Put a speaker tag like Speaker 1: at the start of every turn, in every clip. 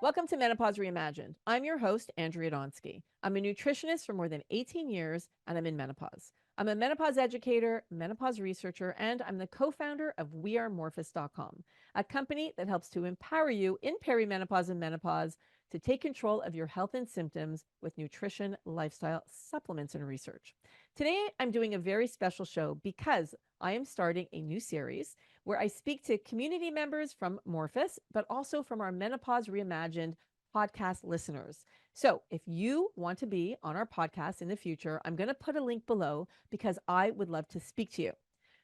Speaker 1: Welcome to Menopause Reimagined. I'm your host, Andrea Donsky. I'm a nutritionist for more than 18 years, and I'm in menopause. I'm a menopause educator, menopause researcher, and I'm the co-founder of wearemorphus.com, a company that helps to empower you in perimenopause and menopause to take control of your health and symptoms with nutrition, lifestyle, supplements, and research. Today, I'm doing a very special show because I am starting a new series where I speak to community members from Morphus, but also from our Menopause Reimagined podcast listeners. So if you want to be on our podcast in the future, I'm going to put a link below because I would love to speak to you.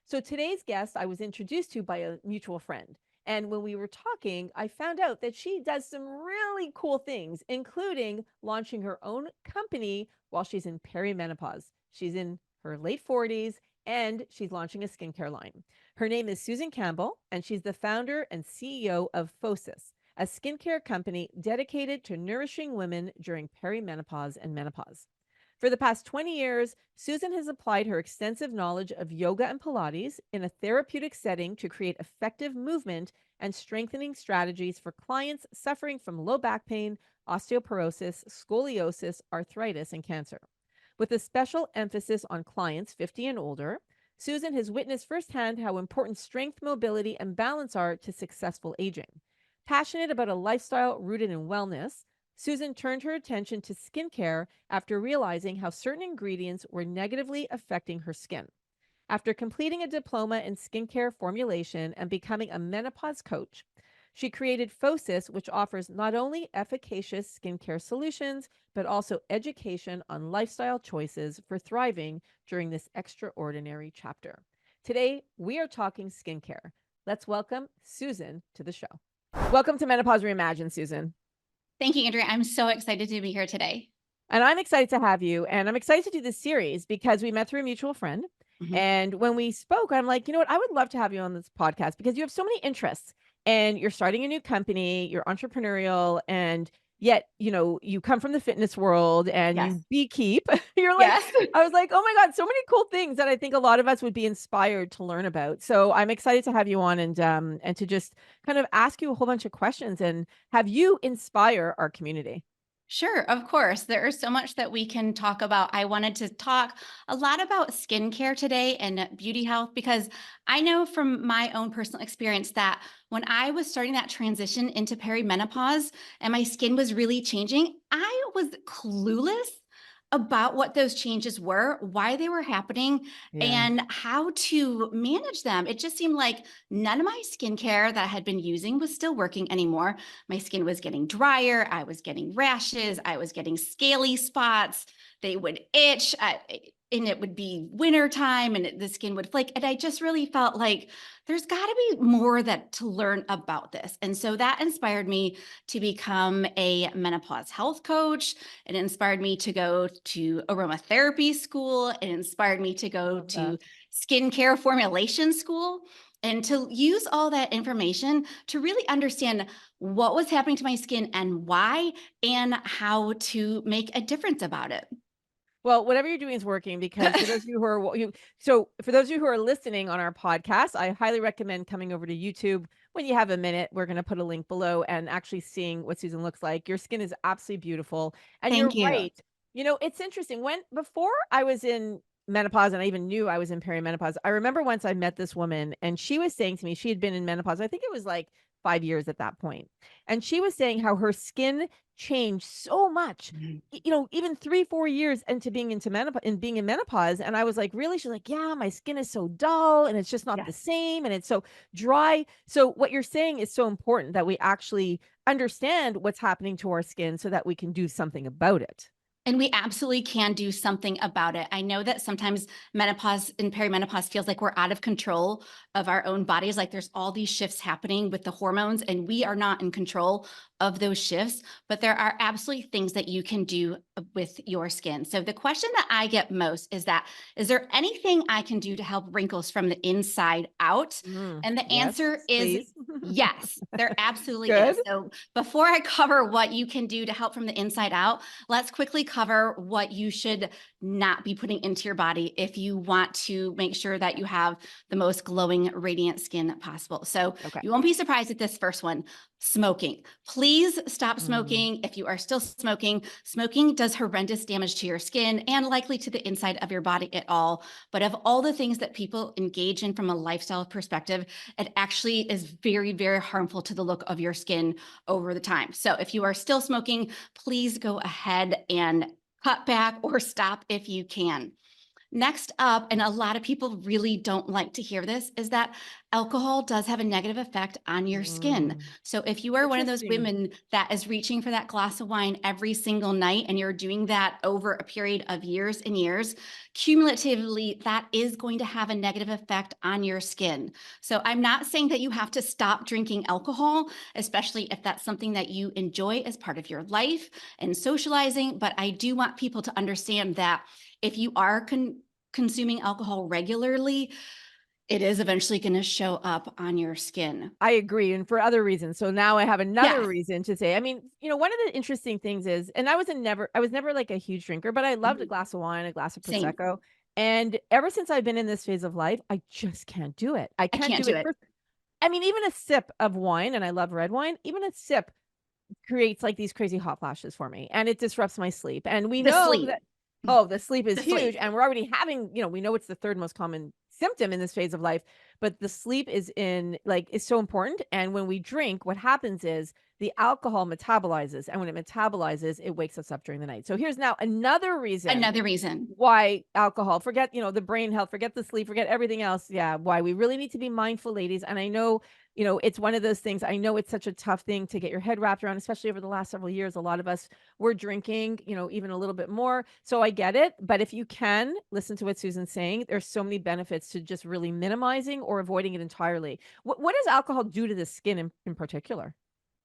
Speaker 1: So today's guest I was introduced to by a mutual friend. And when we were talking, I found out that she does some really cool things, including launching her own company while she's in perimenopause. She's in her late 40s and she's launching a skincare line. Her name is Susan Campbell, and she's the founder and CEO of Phosis, a skincare company dedicated to nourishing women during perimenopause and menopause. For the past 20 years, Susan has applied her extensive knowledge of yoga and Pilates in a therapeutic setting to create effective movement and strengthening strategies for clients suffering from low back pain, osteoporosis, scoliosis, arthritis, and cancer. With a special emphasis on clients 50 and older, Susan has witnessed firsthand how important strength, mobility, and balance are to successful aging. Passionate about a lifestyle rooted in wellness, Susan turned her attention to skincare after realizing how certain ingredients were negatively affecting her skin. After completing a diploma in skincare formulation and becoming a menopause coach, she created Phosis, which offers not only efficacious skincare solutions, but also education on lifestyle choices for thriving during this extraordinary chapter. Today, we are talking skincare. Let's welcome Susan to the show. Welcome to Menopause Reimagined, Susan.
Speaker 2: Thank you, Andrea. I'm so excited to be here today.
Speaker 1: And I'm excited to have you. And I'm excited to do this series because we met through a mutual friend.
Speaker 2: Mhm.
Speaker 1: And when we spoke, I'm like, you know what? I would love to have you on this podcast because you have so many interests and you're starting a new company, you're entrepreneurial, and yet, you come from the fitness world and
Speaker 2: Yes.
Speaker 1: you beekeep. You're like,
Speaker 2: Yes.
Speaker 1: I was like, oh my God, so many cool things that I think a lot of us would be inspired to learn about. So I'm excited to have you on and to just kind of ask you a whole bunch of questions and have you inspire our community.
Speaker 2: Sure, of course. There is so much that we can talk about. I wanted to talk a lot about skincare today and beauty health because I know from my own personal experience that when I was starting that transition into perimenopause and my skin was really changing, I was clueless about what those changes were, why they were happening,
Speaker 1: Yeah.
Speaker 2: and how to manage them. It just seemed like none of my skincare that I had been using was still working anymore. My skin was getting drier. I was getting rashes. I was getting scaly spots. They would itch. And it would be winter time and the skin would flake. And I just really felt like there's got to be more that to learn about this. And so that inspired me to become a menopause health coach. It inspired me to go to aromatherapy school. It inspired me to go
Speaker 1: Love that.
Speaker 2: to skincare formulation school and to use all that information to really understand what was happening to my skin and why, and how to make a difference about it.
Speaker 1: Well, whatever you're doing is working because for those of you who are for those of you who are listening on our podcast, I highly recommend coming over to YouTube when you have a minute. We're going to put a link below and actually seeing what Susan looks like. Your skin is absolutely beautiful. And you're
Speaker 2: Thank you.
Speaker 1: right. It's interesting. Before I was in menopause and I even knew I was in perimenopause, I remember once I met this woman and she was saying to me, she had been in menopause. I think it was like 5 years at that point. And she was saying how her skin changed so much
Speaker 2: Mhm.
Speaker 1: even 3, 4 years into being into menopause and being in menopause, and I was like, "Really?" She's like, "Yeah, my skin is so dull, and it's just not the
Speaker 2: Yes.
Speaker 1: same, and it's so dry." So what you're saying is so important that we actually understand what's happening to our skin so that we can do something about it.
Speaker 2: And we absolutely can do something about it. I know that sometimes menopause and perimenopause feels like we're out of control of our own bodies. Like there's all these shifts happening with the hormones, and we are not in control of those shifts. But there are absolutely things that you can do with your skin. So the question that I get most is that, is there anything I can do to help wrinkles from the inside out? And the
Speaker 1: Yes,
Speaker 2: answer is
Speaker 1: please.
Speaker 2: yes, there absolutely
Speaker 1: Good.
Speaker 2: is. So before I cover what you can do to help from the inside out, let's quickly cover what you should not be putting into your body if you want to make sure that you have the most glowing, radiant skin possible. So
Speaker 1: Okay.
Speaker 2: you won't be surprised at this first one. Smoking. Please stop
Speaker 1: Mm.
Speaker 2: smoking. If you are still smoking, smoking does horrendous damage to your skin and likely to the inside of your body at all. But of all the things that people engage in from a lifestyle perspective, it actually is very, very harmful to the look of your skin over the time. So if you are still smoking, please go ahead and cut back or stop if you can. Next up, and a lot of people really don't like to hear this, is that alcohol does have a negative effect on your skin.
Speaker 1: Mm.
Speaker 2: So if you are one of those
Speaker 1: Interesting.
Speaker 2: women that is reaching for that glass of wine every single night and you're doing that over a period of years and years, cumulatively, that is going to have a negative effect on your skin. So I'm not saying that you have to stop drinking alcohol, especially if that's something that you enjoy as part of your life and socializing. But I do want people to understand that if you are consuming alcohol regularly, it is eventually going to show up on your skin.
Speaker 1: I agree, and for other reasons. So now I have another
Speaker 2: Yes.
Speaker 1: reason to say, I mean, one of the interesting things is, and I was never like a huge drinker, but I loved a
Speaker 2: Mhm.
Speaker 1: glass of wine, a glass of
Speaker 2: Same.
Speaker 1: prosecco. And ever since I've been in this phase of life, I just can't do it. I
Speaker 2: I
Speaker 1: can't
Speaker 2: can't
Speaker 1: do
Speaker 2: do
Speaker 1: it.
Speaker 2: it.
Speaker 1: I mean, even a sip of wine, and I love red wine, even a sip creates like these crazy hot flashes for me, and it disrupts my sleep. And we
Speaker 2: The
Speaker 1: know
Speaker 2: sleep.
Speaker 1: that, oh, the sleep is
Speaker 2: The
Speaker 1: huge,
Speaker 2: sleep.
Speaker 1: and we're already having, we know it's the third most common symptom in this phase of life, but the sleep is so important. And when we drink, what happens is the alcohol metabolizes, and when it metabolizes, it wakes us up during the night. So here's now another reason
Speaker 2: Another reason.
Speaker 1: why alcohol, forget, the brain health, forget the sleep, forget everything else. Yeah, why we really need to be mindful, ladies. And I know, it's one of those things. I know it's such a tough thing to get your head wrapped around, especially over the last several years. A lot of us were drinking, even a little bit more. So I get it. But if you can listen to what Susan's saying, there's so many benefits to just really minimizing or avoiding it entirely. What does alcohol do to the skin in particular?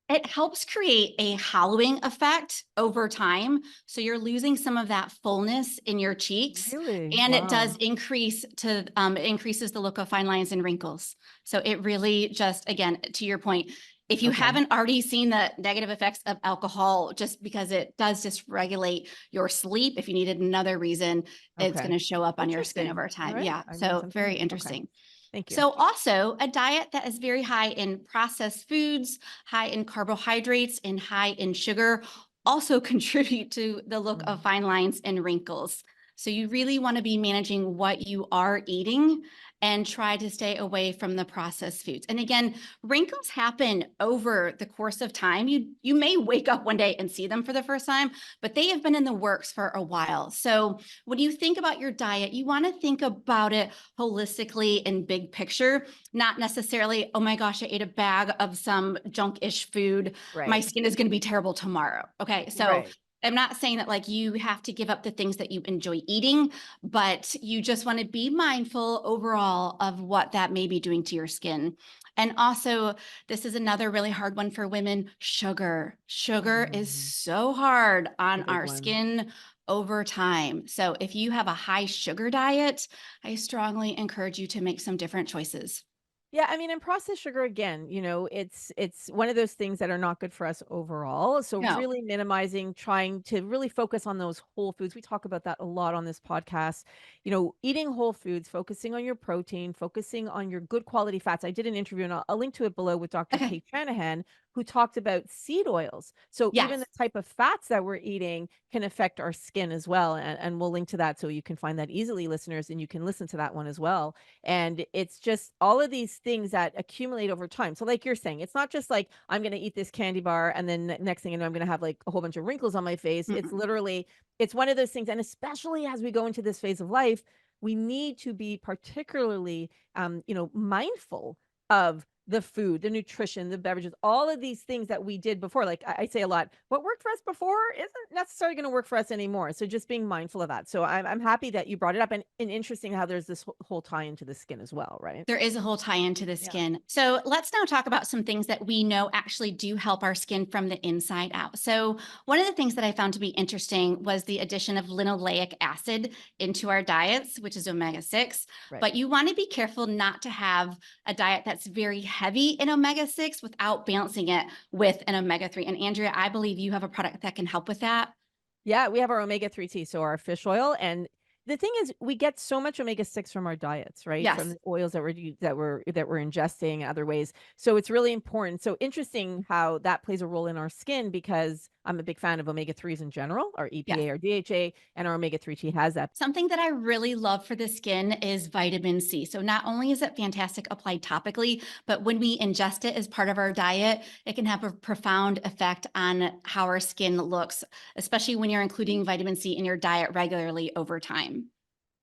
Speaker 2: It helps create a hollowing effect over time. So you're losing some of that fullness in your cheeks.
Speaker 1: Really?
Speaker 2: And it does
Speaker 1: Wow.
Speaker 2: it increases the look of fine lines and wrinkles. So it really just, again, to your point, if you
Speaker 1: Okay.
Speaker 2: haven't already seen the negative effects of alcohol, just because it does dysregulate your sleep, if you needed another reason, it's
Speaker 1: Okay.
Speaker 2: going to show up on your skin
Speaker 1: Interesting.
Speaker 2: over
Speaker 1: All
Speaker 2: time.
Speaker 1: right.
Speaker 2: Yeah.
Speaker 1: I learned
Speaker 2: So
Speaker 1: something
Speaker 2: very
Speaker 1: new. Okay.
Speaker 2: interesting.
Speaker 1: Thank you.
Speaker 2: So also a diet that is very high in processed foods, high in carbohydrates, and high in sugar also contribute to the look
Speaker 1: Mm.
Speaker 2: of fine lines and wrinkles. So you really want to be managing what you are eating and try to stay away from the processed foods. And again, wrinkles happen over the course of time. You may wake up one day and see them for the first time, but they have been in the works for a while. So when you think about your diet, you want to think about it holistically and big picture, not necessarily, oh my gosh, I ate a bag of some junk-ish food. My
Speaker 1: Right.
Speaker 2: skin is going to be terrible tomorrow. Okay. So
Speaker 1: Right.
Speaker 2: I'm not saying that like you have to give up the things that you enjoy eating, but you just want to be mindful overall of what that may be doing to your skin. And also, this is another really hard one for women, sugar. Sugar is
Speaker 1: Mm,
Speaker 2: so hard
Speaker 1: it's a
Speaker 2: on
Speaker 1: big
Speaker 2: our
Speaker 1: one.
Speaker 2: skin over time. So if you have a high sugar diet, I strongly encourage you to make some different choices.
Speaker 1: Yeah, I mean, and processed sugar again, it's one of those things that are not good for us overall. So
Speaker 2: No.
Speaker 1: really minimizing, trying to really focus on those whole foods. We talk about that a lot on this podcast. Eating whole foods, focusing on your protein, focusing on your good quality fats. I did an interview, and I'll link to it below, with Dr.
Speaker 2: Okay.
Speaker 1: Kate Shanahan, who talked about seed oils. So even the
Speaker 2: Yes.
Speaker 1: type of fats that we're eating can affect our skin as well. And we'll link to that so you can find that easily, listeners, and you can listen to that one as well. And it's just all of these things that accumulate over time. So like you're saying, it's not just like I'm going to eat this candy bar and then next thing you know I'm going to have like a whole bunch of wrinkles on my face. It's
Speaker 2: Mm-mm.
Speaker 1: literally, it's one of those things. And especially as we go into this phase of life, we need to be particularly mindful of the food, the nutrition, the beverages, all of these things that we did before. Like I say a lot, what worked for us before isn't necessarily going to work for us anymore. So just being mindful of that. So I'm happy that you brought it up, and interesting how there's this whole tie into the skin as well, right?
Speaker 2: There is a whole tie into the
Speaker 1: Yeah.
Speaker 2: skin. So let's now talk about some things that we know actually do help our skin from the inside out. So one of the things that I found to be interesting was the addition of linoleic acid into our diets, which is omega-6.
Speaker 1: Right.
Speaker 2: But you want to be careful not to have a diet that's very heavy in omega-6 without balancing it with an omega-3. And Andrea, I believe you have a product that can help with that.
Speaker 1: Yeah, we have our omega-3 tea, so our fish oil, and The thing is, we get so much omega-6 from our diets, right? From
Speaker 2: Yes.
Speaker 1: the oils that we're ingesting other ways. So it's really important. So interesting how that plays a role in our skin because I'm a big fan of omega-3s in general, our
Speaker 2: Yes.
Speaker 1: EPA, our DHA, and our omega-3 tea has that.
Speaker 2: Something that I really love for the skin is vitamin C. So not only is it fantastic applied topically, but when we ingest it as part of our diet, it can have a profound effect on how our skin looks, especially when you're including vitamin C in your diet regularly over time.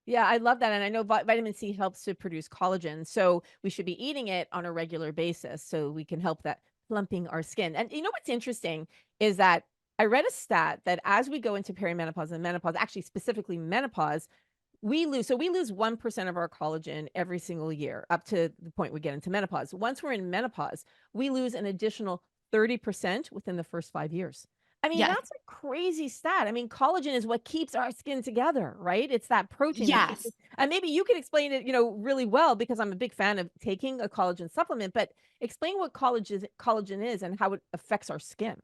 Speaker 1: Yeah, I love that, and I know vitamin C helps to produce collagen, so we should be eating it on a regular basis so we can help that plumping our skin. And you know what's interesting is that I read a stat that as we go into perimenopause and menopause, actually specifically menopause, we lose 1% of our collagen every single year up to the point we get into menopause. Once we're in menopause, we lose an additional 30% within the first 5 years. I mean,
Speaker 2: Yes.
Speaker 1: that's a crazy stat. I mean, collagen is what keeps our skin together, right? It's that protein that keeps it.
Speaker 2: Yes.
Speaker 1: And maybe you can explain it, really well because I'm a big fan of taking a collagen supplement, but explain what collagen is and how it affects our skin.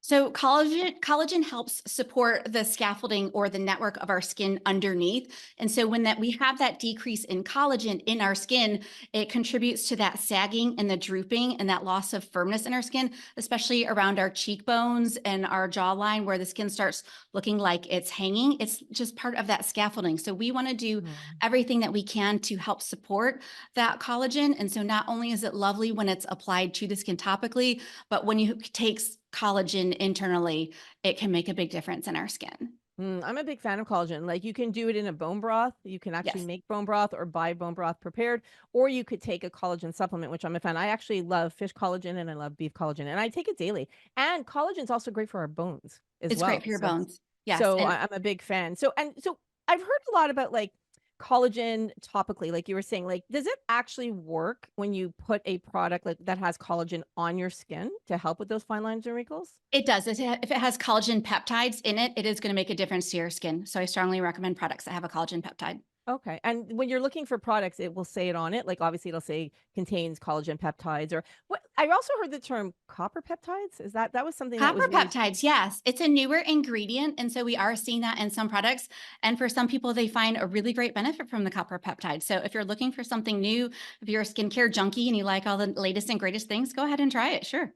Speaker 2: So collagen helps support the scaffolding or the network of our skin underneath. And so when that we have that decrease in collagen in our skin, it contributes to that sagging and the drooping and that loss of firmness in our skin, especially around our cheekbones and our jawline where the skin starts looking like it's hanging. It's just part of that scaffolding. So we want to do
Speaker 1: Mm.
Speaker 2: everything that we can to help support that collagen. And so not only is it lovely when it's applied to the skin topically, but when you take collagen internally, it can make a big difference in our skin.
Speaker 1: I'm a big fan of collagen. Like you can do it in a bone broth. You can actually
Speaker 2: Yes.
Speaker 1: make bone broth or buy bone broth prepared, or you could take a collagen supplement, which I'm a fan. I actually love fish collagen and I love beef collagen, and I take it daily. And collagen is also great for our bones as
Speaker 2: It's great
Speaker 1: well.
Speaker 2: for your
Speaker 1: So,
Speaker 2: bones. Yes.
Speaker 1: so
Speaker 2: And
Speaker 1: I'm a big fan. So I've heard a lot about like collagen topically, like you were saying. Like, does it actually work when you put a product like that has collagen on your skin to help with those fine lines and wrinkles?
Speaker 2: it does. If it has collagen peptides in it, it is going to make a difference to your skin. So I strongly recommend products that have a collagen peptide.
Speaker 1: Okay. And when you're looking for products, it will say it on it. Like obviously it'll say contains collagen peptides or what I also heard the term copper peptides. Is that was something that
Speaker 2: Copper
Speaker 1: was really
Speaker 2: peptides, yes. It's a newer ingredient. And so we are seeing that in some products. And for some people, they find a really great benefit from the copper peptide. So if you're looking for something new, if you're a skincare junkie and you like all the latest and greatest things, go ahead and try it. Sure.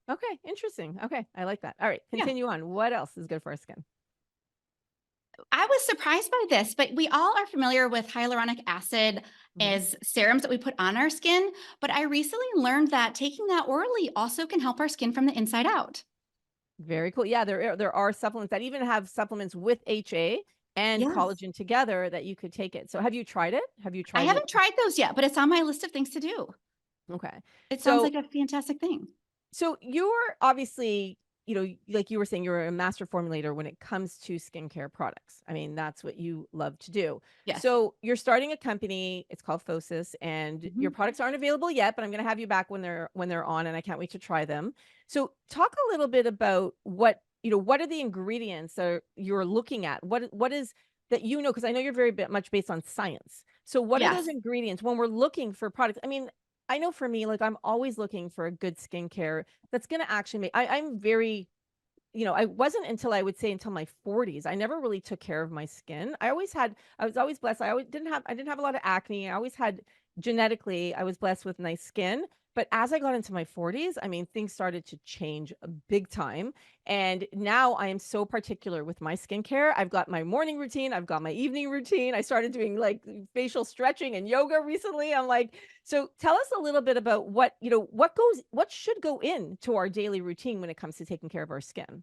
Speaker 1: okay, interesting. Okay. I like that. All right.
Speaker 2: Yeah.
Speaker 1: Continue on. What else is good for our skin?
Speaker 2: I was surprised by this, but we all are familiar with hyaluronic acid
Speaker 1: Mhm.
Speaker 2: as serums that we put on our skin. But I recently learned that taking that orally also can help our skin from the inside out.
Speaker 1: Very cool. Yeah, there are supplements that even have supplements with HA and
Speaker 2: Yes.
Speaker 1: collagen together that you could take it. So have you tried it? Have you
Speaker 2: I
Speaker 1: tried it?
Speaker 2: haven't tried those yet, but it's on my list of things to do.
Speaker 1: Okay.
Speaker 2: It sounds
Speaker 1: So
Speaker 2: like a fantastic thing.
Speaker 1: So you're obviously, like you were saying, you're a master formulator when it comes to skincare products. I mean, that's what you love to do.
Speaker 2: Yes.
Speaker 1: So you're starting a company. It's called Phosis, and your
Speaker 2: Mhm.
Speaker 1: products aren't available yet. But I'm going to have you back when they're on, and I can't wait to try them. So talk a little bit about what are the ingredients that you're looking at? What is that because I know you're very much based on science. So what are those
Speaker 2: Yes.
Speaker 1: ingredients when we're looking for products? I mean, I know for me, like I'm always looking for a good skincare that's gonna actually I'm very I wasn't until I would say until my 40s. I never really took care of my skin. I was always blessed. I didn't have a lot of acne. I always had genetically, I was blessed with nice skin. But as I got into my 40s, I mean, things started to change big time. And now I am so particular with my skincare. I've got my morning routine, I've got my evening routine. I started doing like facial stretching and yoga recently. I'm like, so tell us a little bit about what should go into our daily routine when it comes to taking care of our skin.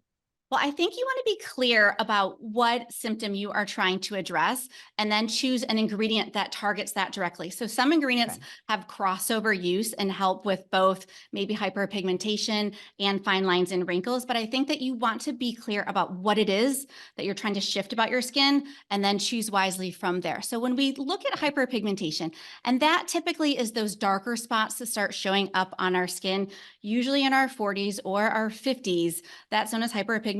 Speaker 2: Well, I think you want to be clear about what symptom you are trying to address and then choose an ingredient that targets that directly. So, some ingredients
Speaker 1: Okay.
Speaker 2: have crossover use and help with both maybe hyperpigmentation and fine lines and wrinkles. But I think that you want to be clear about what it is that you're trying to shift about your skin and then choose wisely from there. So, when we look at
Speaker 1: Okay.
Speaker 2: hyperpigmentation, and that typically is those darker spots that start showing up on our skin, usually in our 40s or our 50s, that's known as hyperpigmentation.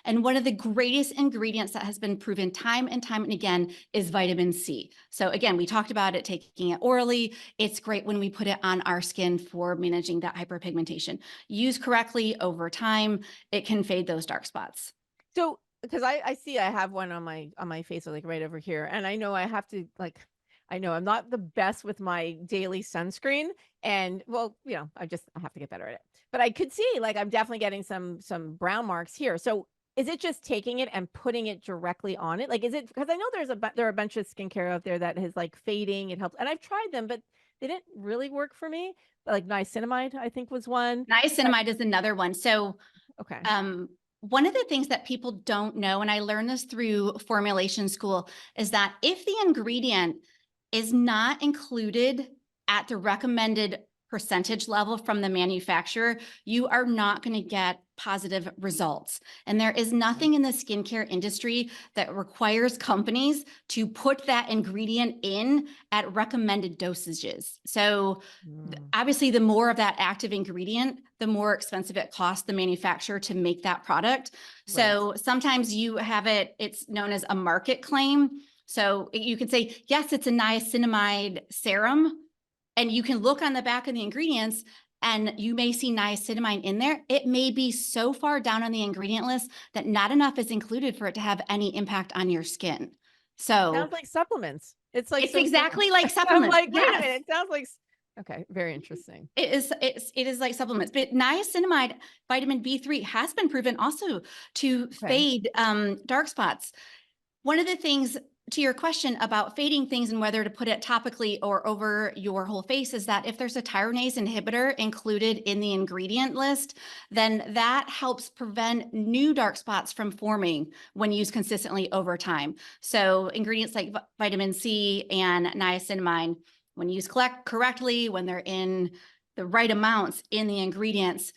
Speaker 2: And one of the greatest ingredients that has been proven time and time and again is vitamin C. So, again, we talked about it taking it orally. It's great when we put it on our skin for managing that hyperpigmentation. Used correctly over time, it can fade those dark spots.
Speaker 1: So because I see I have one on my face, like right over here, and I know I have to like. I know I'm not the best with my daily sunscreen, and well, I have to get better at it. But I could see like I'm definitely getting some brown marks here. So is it just taking it and putting it directly on it? Like, is it because I know there are a bunch of skincare out there that is like fading. It helps, and I've tried them, but they didn't really work for me. Like niacinamide, I think was one. But
Speaker 2: Niacinamide is another one. So
Speaker 1: okay.
Speaker 2: one of the things that people don't know, and I learned this through formulation school, is that if the ingredient is not included at the recommended percentage level from the manufacturer, you are not going to get positive results. And there is nothing in the skincare industry that requires companies to put that ingredient in at recommended dosages. So obviously, the more of that active ingredient, the more expensive it costs the manufacturer to make that product. So sometimes you have it's known as a market claim. So you can say, yes, it's a niacinamide serum, and you can look on the back of the ingredients and you may see niacinamide in there. It may be so far down on the ingredient list that not enough is included for it to have any impact on your skin. So
Speaker 1: Sounds like supplements. It's like
Speaker 2: it's
Speaker 1: so similar.
Speaker 2: exactly like
Speaker 1: I'm
Speaker 2: supplements.
Speaker 1: like, wait a
Speaker 2: Yes.
Speaker 1: minute. It sounds like okay, very interesting.
Speaker 2: It is like supplements, but niacinamide, vitamin B3 has been proven also to
Speaker 1: Okay.
Speaker 2: fade dark spots. One of the things to your question about fading things and whether to put it topically or over your whole face is that if there's a tyronase inhibitor included in the ingredient list, then that helps prevent new dark spots from forming when used consistently over time. So ingredients like vitamin C and niacinamide, when used correctly, when they're in the right amounts in the ingredients,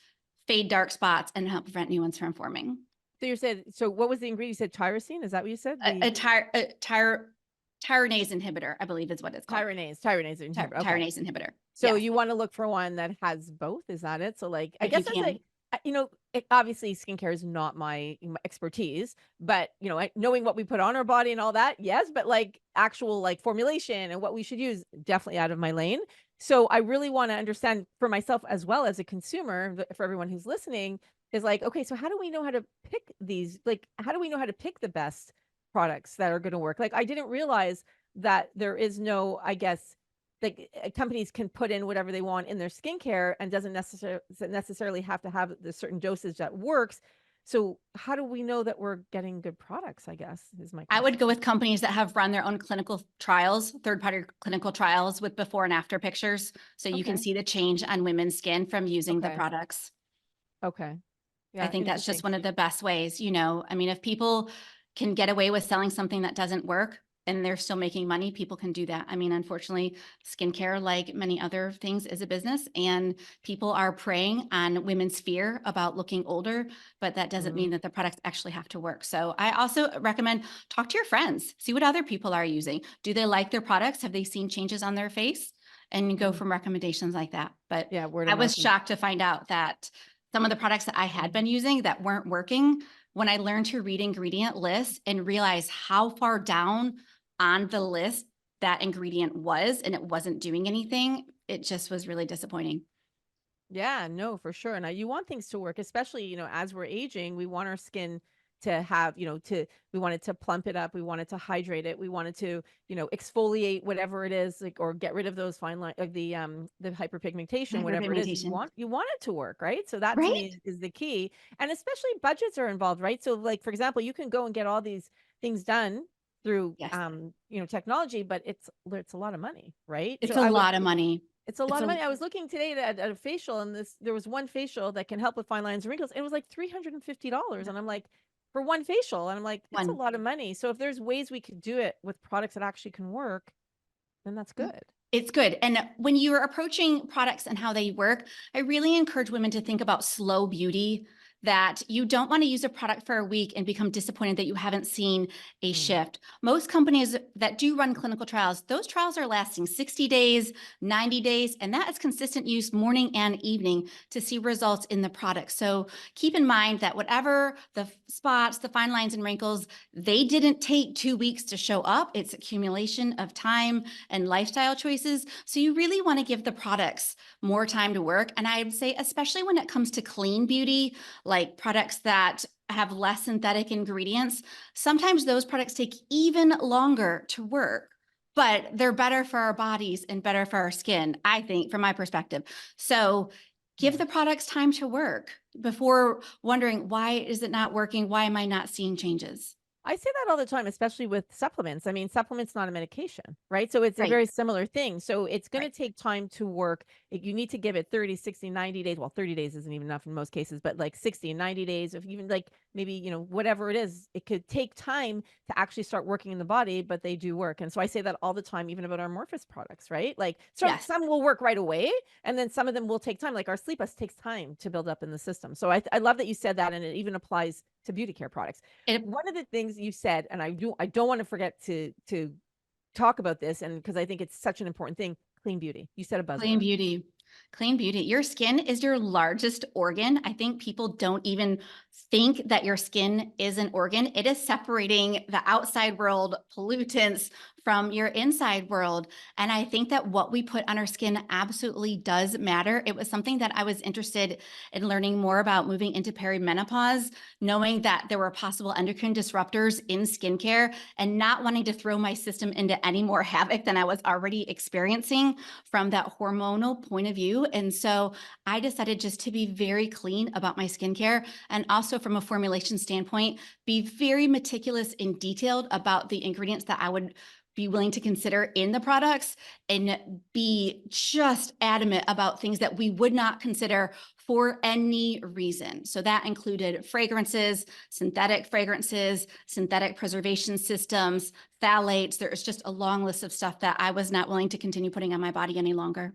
Speaker 2: fade dark spots and help prevent new ones from forming.
Speaker 1: So what was the ingredient? You said tyrosine? Is that what you said?
Speaker 2: A tyronase inhibitor, I believe is what it's called.
Speaker 1: Tyronase inhibitor. Okay.
Speaker 2: Tyronase inhibitor.
Speaker 1: So
Speaker 2: Yes,
Speaker 1: you want to look for one that has both? Is that it? So like, I
Speaker 2: if you
Speaker 1: guess that's
Speaker 2: can.
Speaker 1: like, obviously skincare is not my expertise, but knowing what we put on our body and all that, yes, but like actual like formulation and what we should use, definitely out of my lane. So I really want to understand for myself as well as a consumer, for everyone who's listening, is like, okay, so how do we know how to pick these? Like, how do we know how to pick the best products that are going to work? Like, I didn't realize that there is no, I guess, like companies can put in whatever they want in their skincare and doesn't necessarily have to have the certain dosage that works. So how do we know that we're getting good products, I guess, is my
Speaker 2: I
Speaker 1: question.
Speaker 2: would go with companies that have run their own clinical trials, third-party clinical trials with before and after pictures. So you can
Speaker 1: Okay.
Speaker 2: see the change on women's skin from using the
Speaker 1: Okay.
Speaker 2: products.
Speaker 1: Okay.
Speaker 2: I
Speaker 1: Yeah.
Speaker 2: think that's just
Speaker 1: Interesting.
Speaker 2: one of the best ways, I mean, if people can get away with selling something that doesn't work and they're still making money, people can do that. I mean, unfortunately, skincare, like many other things, is a business, and people are preying on women's fear about looking older, but that doesn't mean that the products actually have to work. So I also recommend talk to your friends, see what other people are using. Do they like their products? Have they seen changes on their face? And you go from recommendations like that. But
Speaker 1: Yeah. Word
Speaker 2: I
Speaker 1: of mouth.
Speaker 2: was shocked to find out that some of the products that I had been using that weren't working, when I learned to read ingredient lists and realize how far down on the list that ingredient was and it wasn't doing anything, it just was really disappointing.
Speaker 1: Yeah, no, for sure. Now you want things to work, especially, as we're aging, we want our skin to have, we want it to plump it up. We want it to hydrate it. We want it to, exfoliate whatever it is, like, or get rid of those fine line of the hyperpigmentation, whatever it is
Speaker 2: Hyperpigmentation.
Speaker 1: you want it to work. Right. So that to
Speaker 2: Right?
Speaker 1: me is the key. And especially budgets are involved. Right. So like, for example, you can go and get all these things done through,
Speaker 2: Yes.
Speaker 1: technology, but it's a lot of money. Right.
Speaker 2: It's
Speaker 1: So
Speaker 2: a
Speaker 1: I was
Speaker 2: lot of money.
Speaker 1: it's a
Speaker 2: It's
Speaker 1: lot of
Speaker 2: a
Speaker 1: money. I was looking today at a facial, and there was one facial that can help with fine lines and wrinkles. It was like $350. And I'm like, for one facial. And I'm like, it's a
Speaker 2: one.
Speaker 1: lot of money. So if there's ways we could do it with products that actually can work, then that's good.
Speaker 2: It's good. And when you're approaching products and how they work, I really encourage women to think about slow beauty, that you don't want to use a product for a week and become disappointed that you haven't seen a shift. Most companies that do run clinical trials, those trials are lasting 60 days, 90 days, and that is consistent use morning and evening to see results in the product. So keep in mind that whatever the spots, the fine lines and wrinkles, they didn't take 2 weeks to show up. It's accumulation of time and lifestyle choices. So you really want to give the products more time to work. And I would say, especially when it comes to clean beauty, like products that have less synthetic ingredients, sometimes those products take even longer to work, but they're better for our bodies and better for our skin, I think, from my perspective. So give
Speaker 1: Yeah.
Speaker 2: the products time to work before wondering, why is it not working? Why am I not seeing changes?
Speaker 1: I say that all the time, especially with supplements. I mean, supplements not a medication, right? So it's a
Speaker 2: Right,
Speaker 1: very similar thing. So it's going to
Speaker 2: right.
Speaker 1: take time to work. You need to give it 30, 60, 90 days. Well, 30 days isn't even enough in most cases, but like 60 and 90 days, if even like maybe, whatever it is, it could take time to actually start working in the body, but they do work. And so I say that all the time, even about our Morphus products, right? Like
Speaker 2: Yes.
Speaker 1: some will work right away, and then some of them will take time. Like our sleep us takes time to build up in the system. So I love that you said that, and it even applies to beauty care products.
Speaker 2: It,
Speaker 1: One of the things you said, and I don't want to forget to talk about this, and because I think it's such an important thing, clean beauty. You said a
Speaker 2: Clean
Speaker 1: buzzword.
Speaker 2: beauty. Clean beauty. Your skin is your largest organ. I think people don't even think that your skin is an organ. It is separating the outside world pollutants from your inside world. And I think that what we put on our skin absolutely does matter. It was something that I was interested in learning more about moving into perimenopause, knowing that there were possible endocrine disruptors in skincare and not wanting to throw my system into any more havoc than I was already experiencing from that hormonal point of view. And so I decided just to be very clean about my skincare, and also from a formulation standpoint, be very meticulous and detailed about the ingredients that I would be willing to consider in the products, and be just adamant about things that we would not consider for any reason. So that included fragrances, synthetic preservation systems, phthalates. There's just a long list of stuff that I was not willing to continue putting on my body any longer.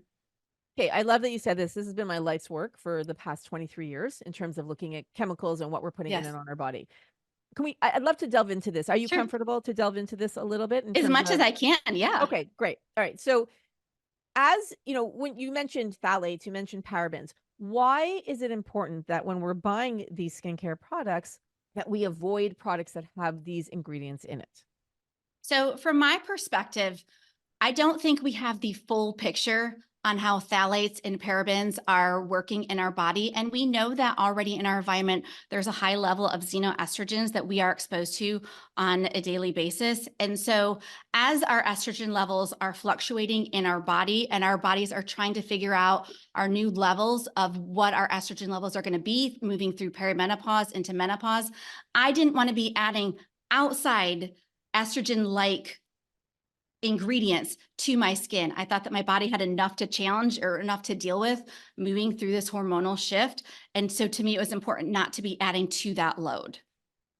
Speaker 1: Okay, I love that you said this. This has been my life's work for the past 23 years in terms of looking at chemicals and what we're putting in and
Speaker 2: Yes,
Speaker 1: on our body. I'd love to delve into this. Are you
Speaker 2: sure.
Speaker 1: comfortable to delve into this a little bit in
Speaker 2: As
Speaker 1: terms
Speaker 2: much as
Speaker 1: of?
Speaker 2: I can. Yeah.
Speaker 1: Okay, great. All right. So as you know, when you mentioned phthalates, you mentioned parabens. Why is it important that when we're buying these skincare products that we avoid products that have these ingredients in it?
Speaker 2: So, from my perspective, I don't think we have the full picture on how phthalates and parabens are working in our body. And we know that already in our environment, there's a high level of xenoestrogens that we are exposed to on a daily basis. And so, as our estrogen levels are fluctuating in our body, and our bodies are trying to figure out our new levels of what our estrogen levels are going to be moving through perimenopause into menopause, I didn't want to be adding outside estrogen like ingredients to my skin. I thought that my body had enough to challenge or enough to deal with moving through this hormonal shift. And so to me, it was important not to be adding to that load.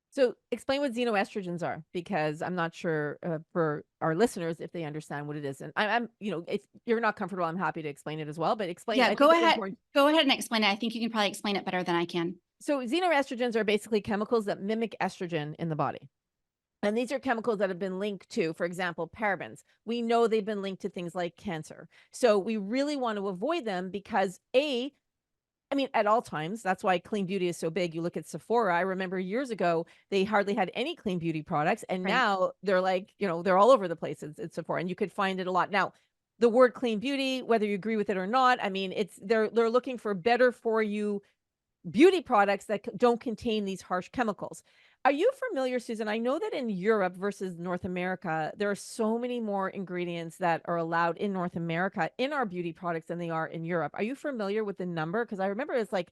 Speaker 1: So explain what xenoestrogens are, because I'm not sure for our listeners if they understand what it is. And if you're not comfortable, I'm happy to explain it as well. But explain,
Speaker 2: Yeah,
Speaker 1: I think it's important.
Speaker 2: go ahead and explain it. I think you can probably explain it better than I can.
Speaker 1: So xenoestrogens are basically chemicals that mimic estrogen in the body. And these are chemicals that have been linked to, for example, parabens. We know they've been linked to things like cancer. So we really want to avoid them because I mean, at all times, that's why clean beauty is so big. You look at Sephora, I remember years ago, they hardly had any clean beauty products. And
Speaker 2: Right.
Speaker 1: now they're like, they're all over the place at Sephora, and you could find it a lot. Now, the word clean beauty, whether you agree with it or not, I mean, they're looking for better for you beauty products that don't contain these harsh chemicals. Are you familiar, Susan? I know that in Europe versus North America, there are so many more ingredients that are allowed in North America in our beauty products than they are in Europe. Are you familiar with the number? Because I remember it's like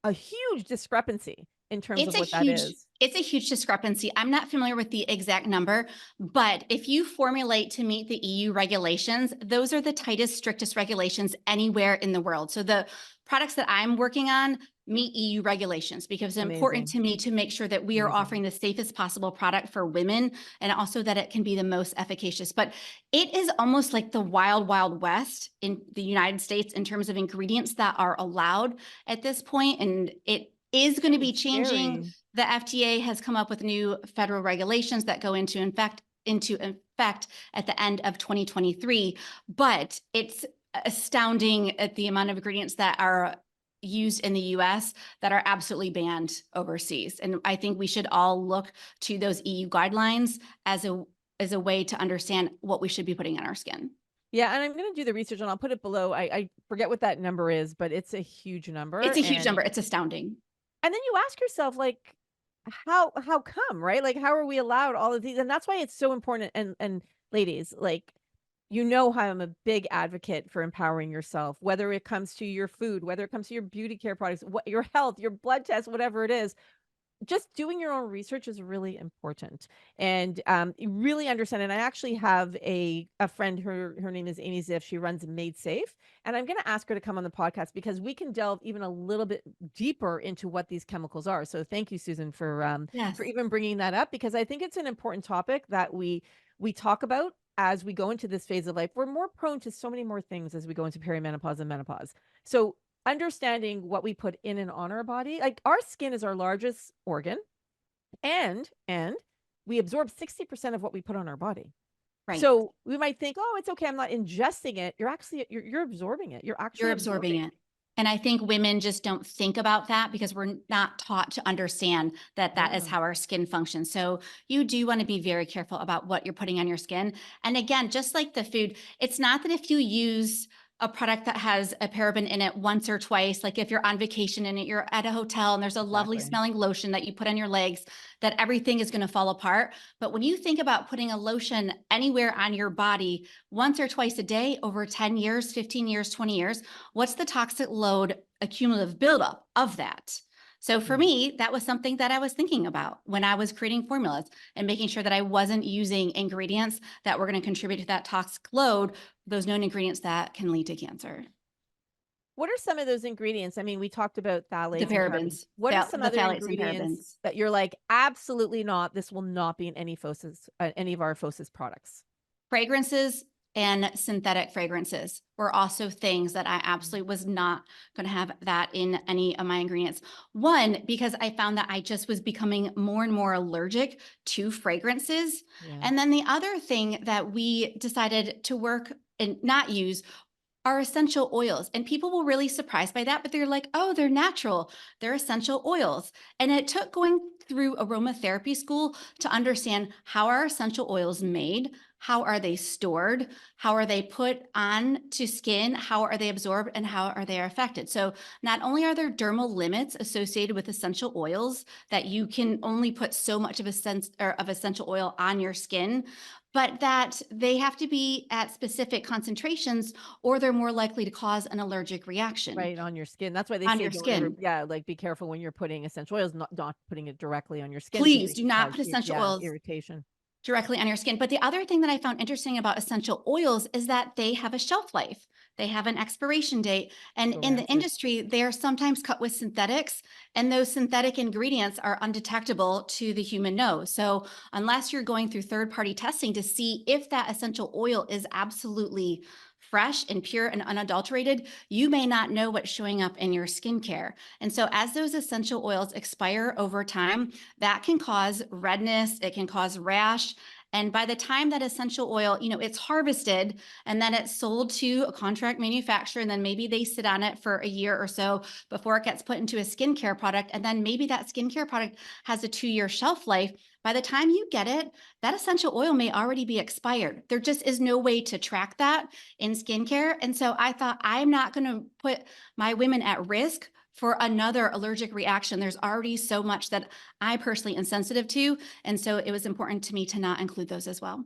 Speaker 1: a huge discrepancy in terms of what that is.
Speaker 2: It's a huge discrepancy. I'm not familiar with the exact number, but if you formulate to meet the EU regulations, those are the tightest, strictest regulations anywhere in the world. So the products that I'm working on meet EU regulations, because it's important
Speaker 1: Amazing.
Speaker 2: to me to make sure that we are
Speaker 1: Amazing.
Speaker 2: offering the safest possible product for women, and also that it can be the most efficacious. But it is almost like the wild, wild west in the United States in terms of ingredients that are allowed at this point, and it is going to be
Speaker 1: It's
Speaker 2: changing.
Speaker 1: scary.
Speaker 2: The FDA has come up with new federal regulations that go into effect at the end of 2023, but it's astounding at the amount of ingredients that are used in the US that are absolutely banned overseas. And I think we should all look to those EU guidelines as a way to understand what we should be putting on our skin.
Speaker 1: Yeah, and I'm gonna do the research and I'll put it below. I forget what that number is, but it's a huge number.
Speaker 2: It's a huge
Speaker 1: And
Speaker 2: number. It's astounding.
Speaker 1: And then you ask yourself, like, how come, right? Like, how are we allowed all of these? And that's why it's so important. And ladies, like, you know how I'm a big advocate for empowering yourself, whether it comes to your food, whether it comes to your beauty care products, what your health, your blood test, whatever it is. Just doing your own research is really important, and you really understand. And I actually have a friend. Her name is Amy Ziff. She runs Made Safe, and I'm going to ask her to come on the podcast because we can delve even a little bit deeper into what these chemicals are. So thank you, Susan, for
Speaker 2: Yes.
Speaker 1: even bringing that up, because I think it's an important topic that we talk about as we go into this phase of life. We're more prone to so many more things as we go into perimenopause and menopause. So understanding what we put in and on our body, like our skin is our largest organ, and we absorb 60% of what we put on our body.
Speaker 2: Right.
Speaker 1: So we might think, oh, it's okay, I'm not ingesting it. You're actually you're absorbing it. You're
Speaker 2: You're
Speaker 1: actually
Speaker 2: absorbing
Speaker 1: absorbing.
Speaker 2: it. And I think women just don't think about that because we're not taught to understand that that is
Speaker 1: Yeah.
Speaker 2: how our skin functions. So you do want to be very careful about what you're putting on your skin. And again, just like the food, it's not that if you use a product that has a paraben in it once or twice, like if you're on vacation and you're at a hotel and there's a lovely
Speaker 1: Exactly.
Speaker 2: smelling lotion that you put on your legs, that everything is going to fall apart. But when you think about putting a lotion anywhere on your body once or twice a day over 10 years, 15 years, 20 years, what's the toxic load accumulative buildup of that? So for
Speaker 1: Yeah.
Speaker 2: me, that was something that I was thinking about when I was creating formulas and making sure that I wasn't using ingredients that were going to contribute to that toxic load, those known ingredients that can lead to cancer.
Speaker 1: What are some of those ingredients? I mean, we talked about
Speaker 2: The
Speaker 1: phthalates and parabens.
Speaker 2: parabens,
Speaker 1: What are some
Speaker 2: the
Speaker 1: other
Speaker 2: phthalates and
Speaker 1: ingredients
Speaker 2: parabens.
Speaker 1: that you're like, absolutely not, this will not be in any of our Phosis products?
Speaker 2: Fragrances and synthetic fragrances were also things that I
Speaker 1: Mm.
Speaker 2: absolutely was not going to have that in any of my ingredients. One, because I found that I just was becoming more and more allergic to fragrances.
Speaker 1: Yeah.
Speaker 2: And then the other thing that we decided to work and not use are essential oils. And people were really surprised by that, but they're like, oh, they're natural, they're essential oils. And it took going through aromatherapy school to understand how are essential oils made, how are they stored, how are they put on to skin, how are they absorbed, and how are they affected. So not only are there dermal limits associated with essential oils that you can only put so much of a sense or of essential oil on your skin, but that they have to be at specific concentrations or they're more likely to cause an allergic reaction
Speaker 1: Right, on your skin. That's why they
Speaker 2: on
Speaker 1: say
Speaker 2: your
Speaker 1: don't ever,
Speaker 2: skin.
Speaker 1: yeah, like, be careful when you're putting essential oils, not putting it directly on your skin because
Speaker 2: Please
Speaker 1: it
Speaker 2: do
Speaker 1: can
Speaker 2: not
Speaker 1: cause
Speaker 2: put essential oils
Speaker 1: irritation.
Speaker 2: directly on your skin. But the other thing that I found interesting about essential oils is that they have a shelf life. They have an expiration date. And
Speaker 1: Go
Speaker 2: in the
Speaker 1: rancid.
Speaker 2: industry, they are sometimes cut with synthetics, and those synthetic ingredients are undetectable to the human nose. So, unless you're going through third party testing to see if that essential oil is absolutely fresh and pure and unadulterated, you may not know what's showing up in your skincare. And so, as those essential oils expire over time, that can cause redness, it can cause rash. And by the time that essential oil, it's harvested and then it's sold to a contract manufacturer, and then maybe they sit on it for a year or so before it gets put into a skincare product. And then maybe that skincare product has a 2-year shelf life. By the time you get it, that essential oil may already be expired. There just is no way to track that in skincare. And so I thought, I'm not going to put my women at risk for another allergic reaction. There's already so much that I personally am sensitive to. And so it was important to me to not include those as well.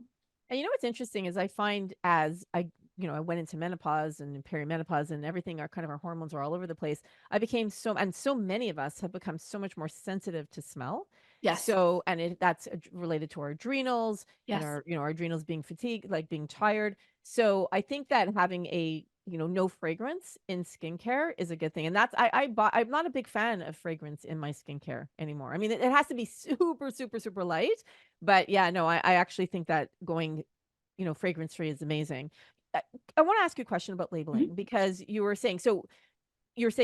Speaker 1: And you know what's interesting is I find as I went into menopause and perimenopause and everything, our hormones are all over the place. I became and so many of us have become so much more sensitive to smell.
Speaker 2: Yes.
Speaker 1: So, and that's related to our adrenals and
Speaker 2: Yes.
Speaker 1: our adrenals being fatigued, like being tired. So I think that having no fragrance in skincare is a good thing. And I'm not a big fan of fragrance in my skincare anymore. I mean, it has to be super, super, super light. But yeah, no, I actually think that going, fragrance free is amazing. I, I want to ask you a question about labeling
Speaker 2: Mhm.
Speaker 1: because you're saying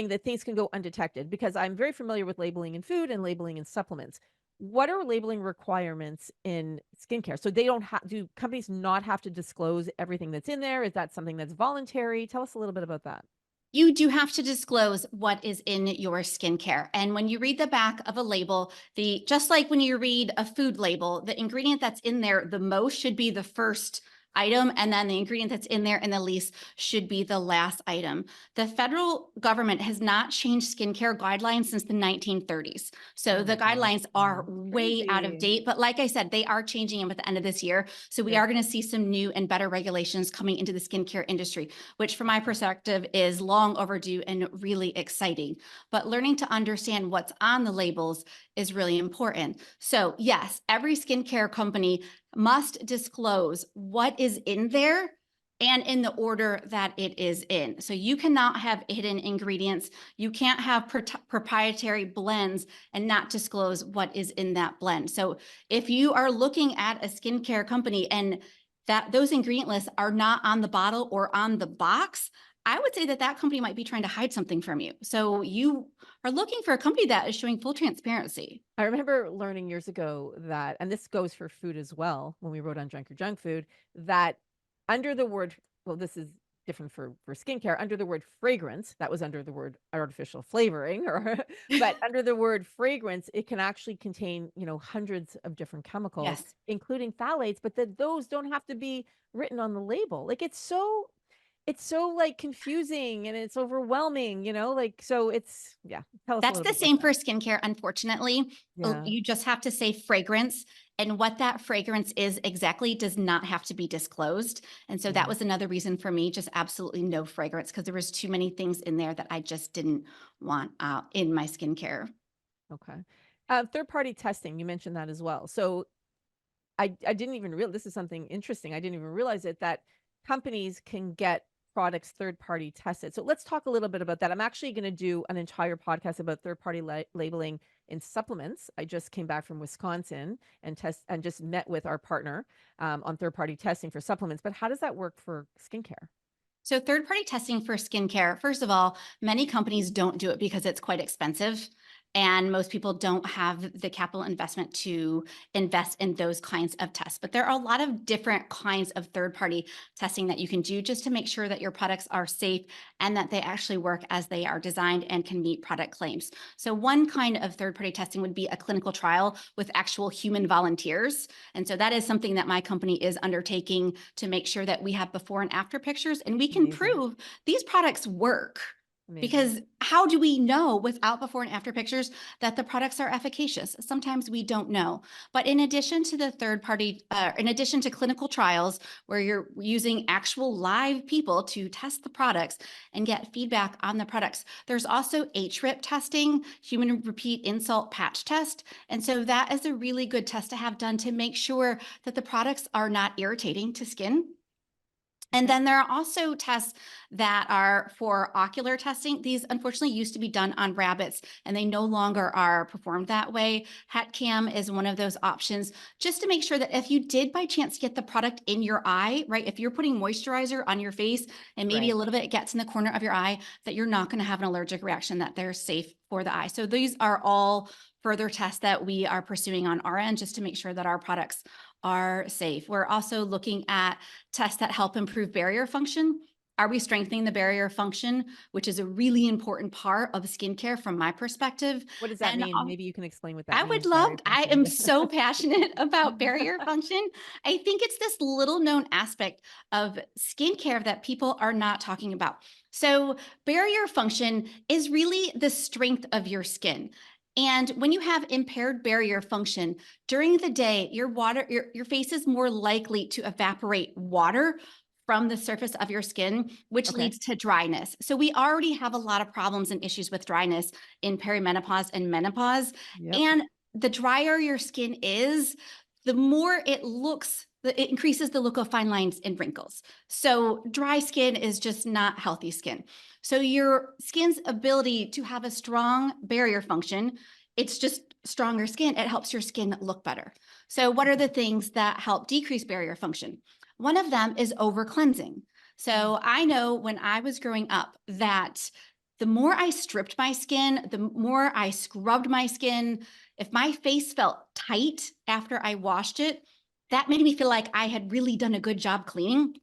Speaker 1: that things can go undetected, because I'm very familiar with labeling in food and labeling in supplements. What are labeling requirements in skincare? So they don't have do companies not have to disclose everything that's in there? Is that something that's voluntary? Tell us a little bit about that.
Speaker 2: You do have to disclose what is in your skincare. And when you read the back of a label, just like when you read a food label, the ingredient that's in there the most should be the first item, and then the ingredient that's in there in the lease should be the last item. The federal government has not changed skincare guidelines since the 1930s. So
Speaker 1: Oh
Speaker 2: the
Speaker 1: my gosh.
Speaker 2: guidelines are
Speaker 1: Wow.
Speaker 2: way out of
Speaker 1: Crazy.
Speaker 2: date. But like I said, they are changing them at the end of this year. So we
Speaker 1: Good.
Speaker 2: are going to see some new and better regulations coming into the skincare industry, which from my perspective is long overdue and really exciting. But learning to understand what's on the labels is really important. So yes, every skincare company must disclose what is in there and in the order that it is in. So you cannot have hidden ingredients. You can't have proprietary blends and not disclose what is in that blend. So if you are looking at a skincare company and that those ingredient lists are not on the bottle or on the box, I would say that that company might be trying to hide something from you. So you are looking for a company that is showing full transparency.
Speaker 1: I remember learning years ago that, and this goes for food as well, when we wrote on Junk Your Junk Food, that under the word, well, this is different for skincare, under the word fragrance, that was under the word artificial flavoring, or but under the word fragrance, it can actually contain, hundreds of different chemicals,
Speaker 2: Yes.
Speaker 1: including phthalates, but that those don't have to be written on the label. Like it's so like confusing and it's overwhelming, like so it's yeah. Tell us a
Speaker 2: That's
Speaker 1: little
Speaker 2: the
Speaker 1: bit about
Speaker 2: same
Speaker 1: that.
Speaker 2: for skincare, unfortunately.
Speaker 1: Yeah.
Speaker 2: You just have to say fragrance, and what that fragrance is exactly does not have to be disclosed. And so that
Speaker 1: Yeah.
Speaker 2: was another reason for me, just absolutely no fragrance, because there was too many things in there that I just didn't want in my skincare.
Speaker 1: Okay. Third-party testing, you mentioned that as well. So I didn't even realize this is something interesting. I didn't even realize it that companies can get products third-party tested. So let's talk a little bit about that. I'm actually going to do an entire podcast about third-party labeling in supplements. I just came back from Wisconsin and just met with our partner on third-party testing for supplements. But how does that work for skincare?
Speaker 2: So third-party testing for skincare, first of all, many companies don't do it because it's quite expensive. And most people don't have the capital investment to invest in those kinds of tests. But there are a lot of different kinds of third-party testing that you can do just to make sure that your products are safe and that they actually work as they are designed and can meet product claims. So one kind of third-party testing would be a clinical trial with actual human volunteers. And so that is something that my company is undertaking to make sure that we have before and after pictures and we can
Speaker 1: Amazing.
Speaker 2: prove these products work.
Speaker 1: Amazing.
Speaker 2: Because how do we know without before and after pictures that the products are efficacious? Sometimes we don't know. But in addition to the third party, in addition to clinical trials where you're using actual live people to test the products and get feedback on the products, there's also HRIP testing, human repeat insult patch test. And so that is a really good test to have done to make sure that the products are not irritating to skin. And
Speaker 1: Okay.
Speaker 2: then there are also tests that are for ocular testing. These unfortunately used to be done on rabbits and they no longer are performed that way. Het cam is one of those options just to make sure that if you did by chance get the product in your eye, right? If you're putting moisturizer on your face and maybe
Speaker 1: Right.
Speaker 2: a little bit gets in the corner of your eye, that you're not going to have an allergic reaction, that they're safe for the eye. So these are all further tests that we are pursuing on our end just to make sure that our products are safe. We're also looking at tests that help improve barrier function. Are we strengthening the barrier function, which is a really important part of skincare from my perspective?
Speaker 1: What does that
Speaker 2: And
Speaker 1: mean? Maybe you can explain what that
Speaker 2: I would
Speaker 1: means,
Speaker 2: love,
Speaker 1: barrier
Speaker 2: I
Speaker 1: function.
Speaker 2: am so passionate about barrier function. I think it's this little known aspect of skincare that people are not talking about. So barrier function is really the strength of your skin. And when you have impaired barrier function during the day, your face is more likely to evaporate water from the surface of your skin, which
Speaker 1: Okay.
Speaker 2: leads to dryness. So we already have a lot of problems and issues with dryness in perimenopause and menopause.
Speaker 1: Yep.
Speaker 2: And the drier your skin is, the more it looks, it increases the look of fine lines and wrinkles. So dry skin is just not healthy skin. So your skin's ability to have a strong barrier function, it's just stronger skin. It helps your skin look better. So what are the things that help decrease barrier function? One of them is over cleansing. So I know when I was growing up that the more I stripped my skin, the more I scrubbed my skin, if my face felt tight after I washed it, that made me feel like I had really done a good job cleaning.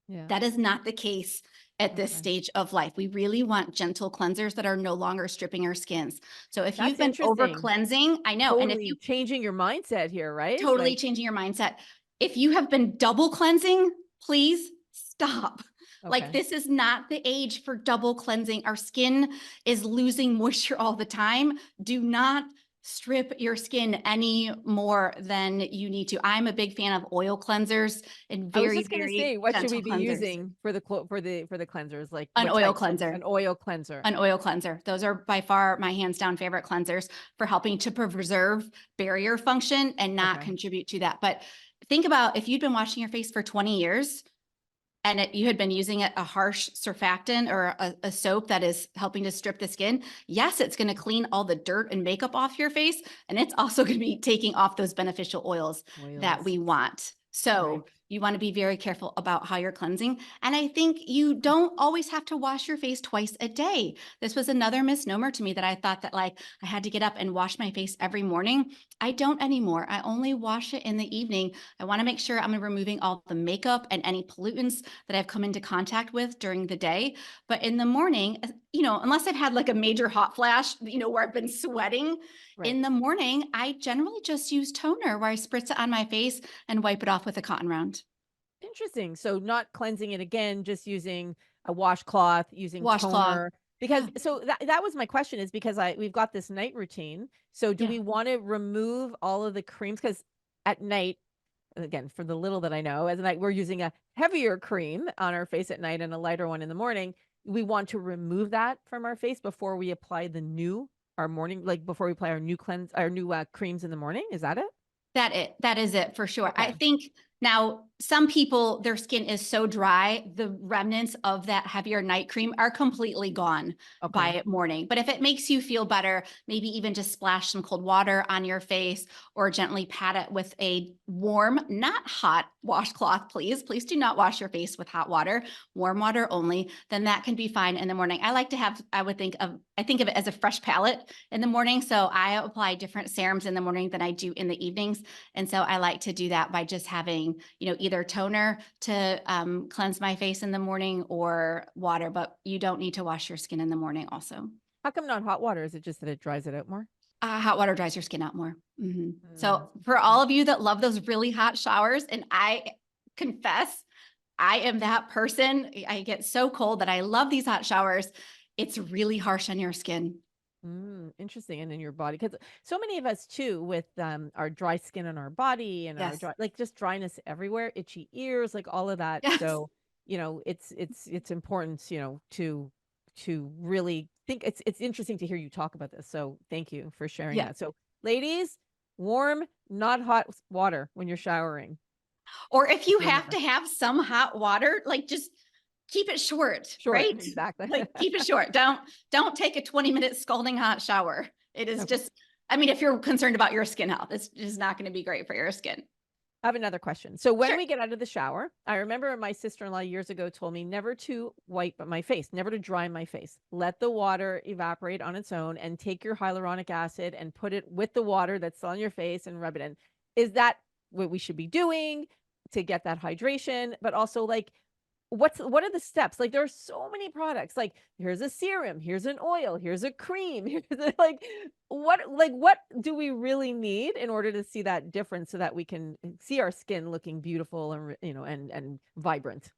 Speaker 1: Yeah.
Speaker 2: That is not the case at this
Speaker 1: Okay.
Speaker 2: stage of life. We really want gentle cleansers that are no longer stripping our skins. So if you've
Speaker 1: That's
Speaker 2: been over
Speaker 1: interesting.
Speaker 2: cleansing, I know, and if
Speaker 1: Totally
Speaker 2: you
Speaker 1: changing your mindset here, right?
Speaker 2: totally
Speaker 1: Like,
Speaker 2: changing your mindset, if you have been double cleansing, please stop. Like,
Speaker 1: Okay.
Speaker 2: this is not the age for double cleansing. Our skin is losing moisture all the time. Do not strip your skin any more than you need to. I'm a big fan of oil cleansers and
Speaker 1: I was
Speaker 2: very,
Speaker 1: just gonna say,
Speaker 2: very
Speaker 1: what should we
Speaker 2: gentle
Speaker 1: be
Speaker 2: cleansers.
Speaker 1: using for the cleansers? Like
Speaker 2: An
Speaker 1: what
Speaker 2: oil
Speaker 1: types? Like
Speaker 2: cleanser.
Speaker 1: an oil cleanser.
Speaker 2: An oil cleanser. Those are by far my hands down favorite cleansers for helping to preserve barrier function and not
Speaker 1: Okay.
Speaker 2: contribute to that. But think about if you'd been washing your face for 20 years and you had been using a harsh surfactant or a soap that is helping to strip the skin. Yes, it's going to clean all the dirt and makeup off your face. And it's also going to be taking off those beneficial oils that
Speaker 1: Oils.
Speaker 2: we want.
Speaker 1: Right.
Speaker 2: So you want to be very careful about how you're cleansing. And I think you don't always have to wash your face twice a day. This was another misnomer to me, that I thought that like I had to get up and wash my face every morning. I don't anymore. I only wash it in the evening. I want to make sure I'm removing all the makeup and any pollutants that I've come into contact with during the day. But in the morning, unless I've had like a major hot flash, where I've been sweating,
Speaker 1: Right.
Speaker 2: in the morning, I generally just use toner where I spritz it on my face and wipe it off with a cotton round.
Speaker 1: Interesting. So not cleansing it again, just using a washcloth, using
Speaker 2: Washcloth.
Speaker 1: toner.
Speaker 2: Yeah.
Speaker 1: Because so that was my question, is because we've got this night routine. So do
Speaker 2: Yeah.
Speaker 1: we want to remove all of the creams? Because at night, again, for the little that I know, as a night we're using a heavier cream on our face at night and a lighter one in the morning. We want to remove that from our face before we apply our morning, like before we apply our new creams in the morning. Is that it?
Speaker 2: That is it for sure. I
Speaker 1: Okay.
Speaker 2: think now some people, their skin is so dry, the remnants of that heavier night cream are completely gone
Speaker 1: Okay.
Speaker 2: by morning. But if it makes you feel better, maybe even just splash some cold water on your face or gently pat it with a warm, not hot washcloth, please. Please do not wash your face with hot water, warm water only. Then that can be fine in the morning. I like to have, I think of it as a fresh palette in the morning. So I apply different serums in the morning than I do in the evenings. And so I like to do that by just having, either toner to cleanse my face in the morning or water, but you don't need to wash your skin in the morning also.
Speaker 1: How come not hot water? Is it just that it dries it out more?
Speaker 2: Hot water dries your skin out more.
Speaker 1: Mm,
Speaker 2: So for all of you that love those really hot showers, and I confess, I am that person. I get so cold that I love these hot showers. It's really harsh on your skin.
Speaker 1: interesting. And in your body, because so many of us too, with our dry skin on our body and our
Speaker 2: Yes.
Speaker 1: dry, like just dryness everywhere, itchy ears, like all of that.
Speaker 2: Yes.
Speaker 1: So it's important, to really think. It's interesting to hear you talk about this. So thank you for sharing
Speaker 2: Yeah.
Speaker 1: that. So ladies, warm, not hot water when you're showering.
Speaker 2: Or if you have
Speaker 1: Remember,
Speaker 2: to have some hot water, like just keep it short,
Speaker 1: short,
Speaker 2: right?
Speaker 1: exactly.
Speaker 2: Like keep it short. Don't take a 20-minute scalding hot shower. It is
Speaker 1: Okay.
Speaker 2: just, I mean, if you're concerned about your skin health, it's just not going to be great for your skin.
Speaker 1: I have another question. So when
Speaker 2: Sure.
Speaker 1: we get out of the shower, I remember my sister-in-law years ago told me never to wipe my face, never to dry my face. Let the water evaporate on its own and take your hyaluronic acid and put it with the water that's on your face and rub it in. Is that what we should be doing to get that hydration? But also, like, what are the steps? Like, there are so many products. Like, here's a serum, here's an oil, here's a cream, here's what do we really need in order to see that difference so that we can see our skin looking beautiful and and vibrant?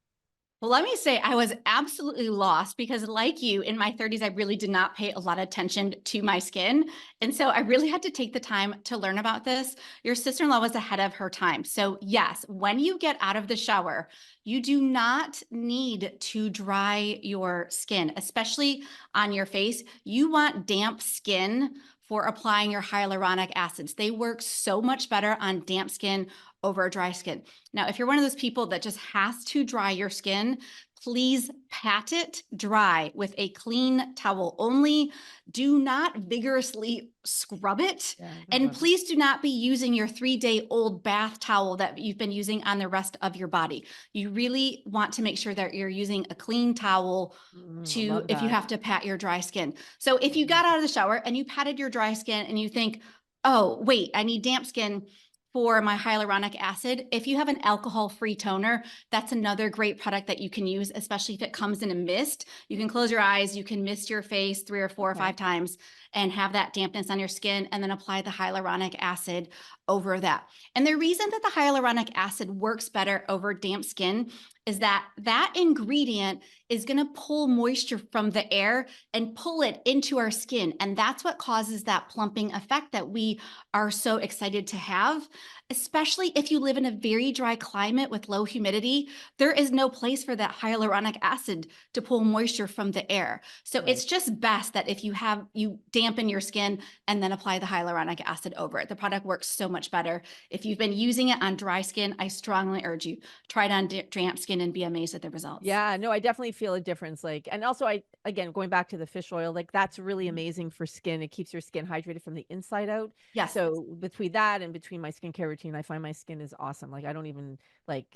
Speaker 2: Well, let me say I was absolutely lost because, like you, in my 30s, I really did not pay a lot of attention to my skin. And so I really had to take the time to learn about this. Your sister-in-law was ahead of her time. So yes, when you get out of the shower, you do not need to dry your skin, especially on your face. You want damp skin for applying your hyaluronic acids. They work so much better on damp skin over dry skin. Now, if you're one of those people that just has to dry your skin, please pat it dry with a clean towel only. Do not vigorously scrub it.
Speaker 1: Yeah, don't
Speaker 2: And
Speaker 1: rub it.
Speaker 2: please do not be using your 3-day-old bath towel that you've been using on the rest of your body. You really want to make sure that you're using a clean towel
Speaker 1: I
Speaker 2: to,
Speaker 1: love
Speaker 2: if you
Speaker 1: that.
Speaker 2: have to pat your dry skin. So if you got out of the shower and you patted your dry skin and you think, oh, wait, I need damp skin, for my hyaluronic acid, if you have an alcohol-free toner, that's another great product that you can use, especially if it comes in a mist. You can close your eyes, you can mist your face 3 or 4 or 5 times and have that dampness on your skin, and then apply the hyaluronic acid over that. And the reason that the hyaluronic acid works better over damp skin is that that ingredient is going to pull moisture from the air and pull it into our skin. And that's what causes that plumping effect that we are so excited to have. Especially if you live in a very dry climate with low humidity, there is no place for that hyaluronic acid to pull moisture from the air. So it's just best that if you dampen your skin and then apply the hyaluronic acid over it. The product works so much better. If you've been using it on dry skin, I strongly urge you, try it on damp skin and be amazed at the results.
Speaker 1: Yeah, no, I definitely feel a difference. Like, and also again, going back to the fish oil, like that's really amazing for skin. It keeps your skin hydrated from the inside out.
Speaker 2: Yes.
Speaker 1: So between that and between my skincare routine, I find my skin is awesome. Like I don't even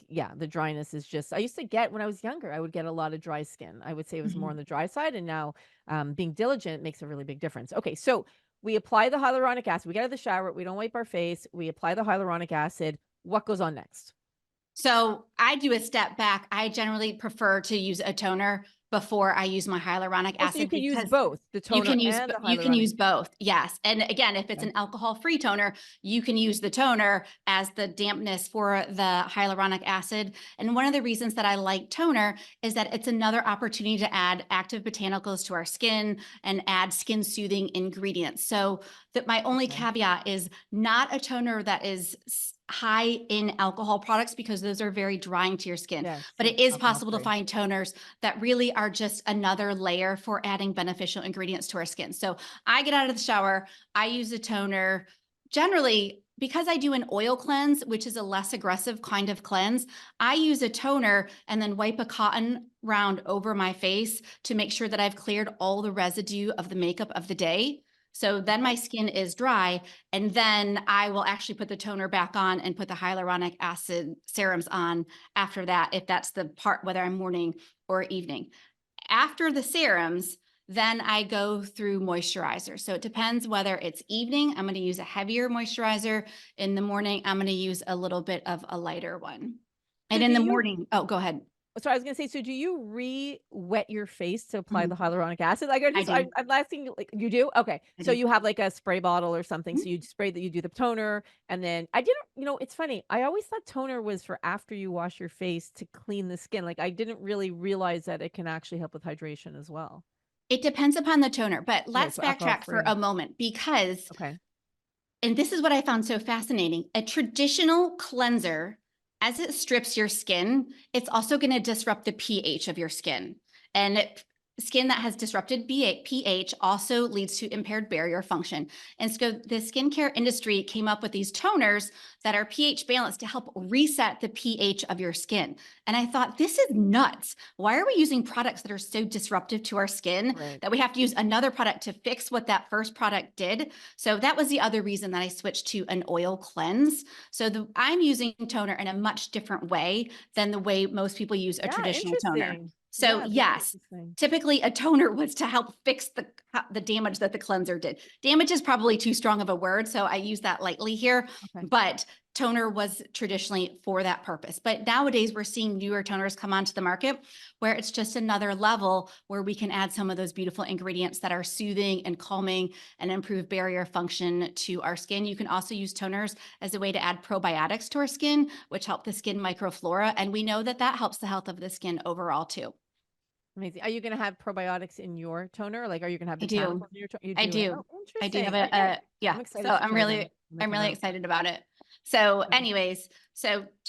Speaker 1: yeah, the dryness is just, I used to get when I was younger, I would get a lot of dry skin. I would say it was more on the dry side. And now being diligent makes a really big difference. Okay. So we apply the hyaluronic acid, we get out of the shower, we don't wipe our face, we apply the hyaluronic acid. What goes on next?
Speaker 2: So I do a step back. I generally prefer to use a toner before I use my hyaluronic
Speaker 1: Oh, so you
Speaker 2: acid
Speaker 1: can use
Speaker 2: because
Speaker 1: both the toner and the
Speaker 2: you can
Speaker 1: hyaluronic.
Speaker 2: use both. Yes. And again, if it's an alcohol-free toner, you can use the toner as the dampness for the hyaluronic acid. And one of the reasons that I like toner is that it's another opportunity to add active botanicals to our skin and add skin soothing ingredients. So that my only caveat is not a toner that is high in alcohol products because those are very drying to your skin.
Speaker 1: Yes,
Speaker 2: But it
Speaker 1: it's
Speaker 2: is possible to
Speaker 1: alcohol-free.
Speaker 2: find toners that really are just another layer for adding beneficial ingredients to our skin. So I get out of the shower, I use a toner. Generally, because I do an oil cleanse, which is a less aggressive kind of cleanse, I use a toner and then wipe a cotton round over my face to make sure that I've cleared all the residue of the makeup of the day. So then my skin is dry, and then I will actually put the toner back on and put the hyaluronic acid serums on after that, if that's the part, whether I'm morning or evening. After the serums, then I go through moisturizer. So it depends whether it's evening, I'm going to use a heavier moisturizer. In the morning, I'm going to use a little bit of a lighter one.
Speaker 1: So
Speaker 2: And in the morning, oh, go ahead.
Speaker 1: so I was gonna say, so do you re-wet your face to apply the
Speaker 2: Mhm.
Speaker 1: hyaluronic acid? Like,
Speaker 2: I do.
Speaker 1: I'm asking, like, you do? Okay.
Speaker 2: I
Speaker 1: So
Speaker 2: do.
Speaker 1: you have like a spray bottle or something.
Speaker 2: Mhm.
Speaker 1: So you spray that, you do the toner, and then I didn't, it's funny. I always thought toner was for after you wash your face to clean the skin. Like I didn't really realize that it can actually help with hydration as well.
Speaker 2: It depends upon the toner, but
Speaker 1: Okay,
Speaker 2: let's
Speaker 1: so alcohol
Speaker 2: backtrack for
Speaker 1: free.
Speaker 2: a moment because,
Speaker 1: Okay.
Speaker 2: and this is what I found so fascinating, a traditional cleanser, as it strips your skin, it's also going to disrupt the pH of your skin. And skin that has disrupted pH also leads to impaired barrier function. And so the skincare industry came up with these toners that are pH balanced to help reset the pH of your skin. And I thought, this is nuts. Why are we using products that are so disruptive to our skin
Speaker 1: Right.
Speaker 2: that we have to use another product to fix what that first product did? So that was the other reason that I switched to an oil cleanse. So I'm using toner in a much different way than the way most people use a
Speaker 1: Yeah,
Speaker 2: traditional toner.
Speaker 1: interesting.
Speaker 2: So
Speaker 1: Yeah, very
Speaker 2: yes,
Speaker 1: interesting.
Speaker 2: typically a toner was to help fix the damage that the cleanser did. Damage is probably too strong of a word, so I use that lightly here,
Speaker 1: Okay.
Speaker 2: but toner was traditionally for that purpose. But nowadays we're seeing newer toners come onto the market where it's just another level where we can add some of those beautiful ingredients that are soothing and calming and improve barrier function to our skin. You can also use toners as a way to add probiotics to our skin, which help the skin microflora. And we know that that helps the health of the skin overall too.
Speaker 1: Amazing. Are you gonna have probiotics in your toner? Like, are you gonna have
Speaker 2: I do.
Speaker 1: botanicals in your toner? You
Speaker 2: I
Speaker 1: do it.
Speaker 2: do.
Speaker 1: Oh,
Speaker 2: I do have
Speaker 1: interesting. Okay.
Speaker 2: yeah.
Speaker 1: I'm
Speaker 2: So
Speaker 1: excited to try them. I'm gonna
Speaker 2: I'm
Speaker 1: come
Speaker 2: really
Speaker 1: out.
Speaker 2: excited about it. So
Speaker 1: Okay.
Speaker 2: anyways,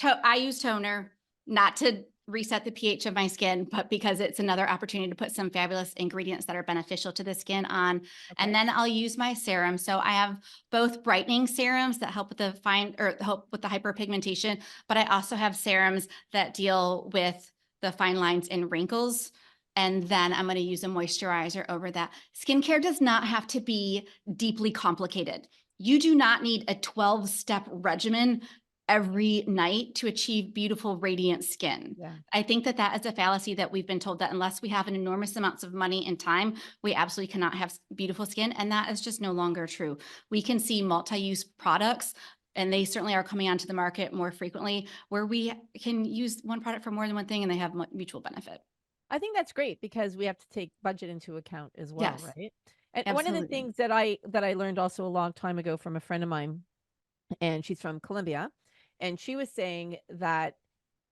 Speaker 2: I use toner not to reset the pH of my skin, but because it's another opportunity to put some fabulous ingredients that are beneficial to the skin on. And then I'll use my serum. So I have both brightening serums that help with the help with the hyperpigmentation, but I also have serums that deal with the fine lines and wrinkles. And then I'm going to use a moisturizer over that. Skincare does not have to be deeply complicated. You do not need a 12-step regimen every night to achieve beautiful, radiant skin.
Speaker 1: Yeah.
Speaker 2: I think that that is a fallacy that we've been told that unless we have an enormous amounts of money and time, we absolutely cannot have beautiful skin. And that is just no longer true. We can see multi-use products and they certainly are coming onto the market more frequently, where we can use one product for more than one thing and they have mutual benefit.
Speaker 1: I think that's great because we have to take budget into account as well,
Speaker 2: Yes,
Speaker 1: right? And one of the
Speaker 2: absolutely.
Speaker 1: things that I learned also a long time ago from a friend of mine, and she's from Colombia, and she was saying that,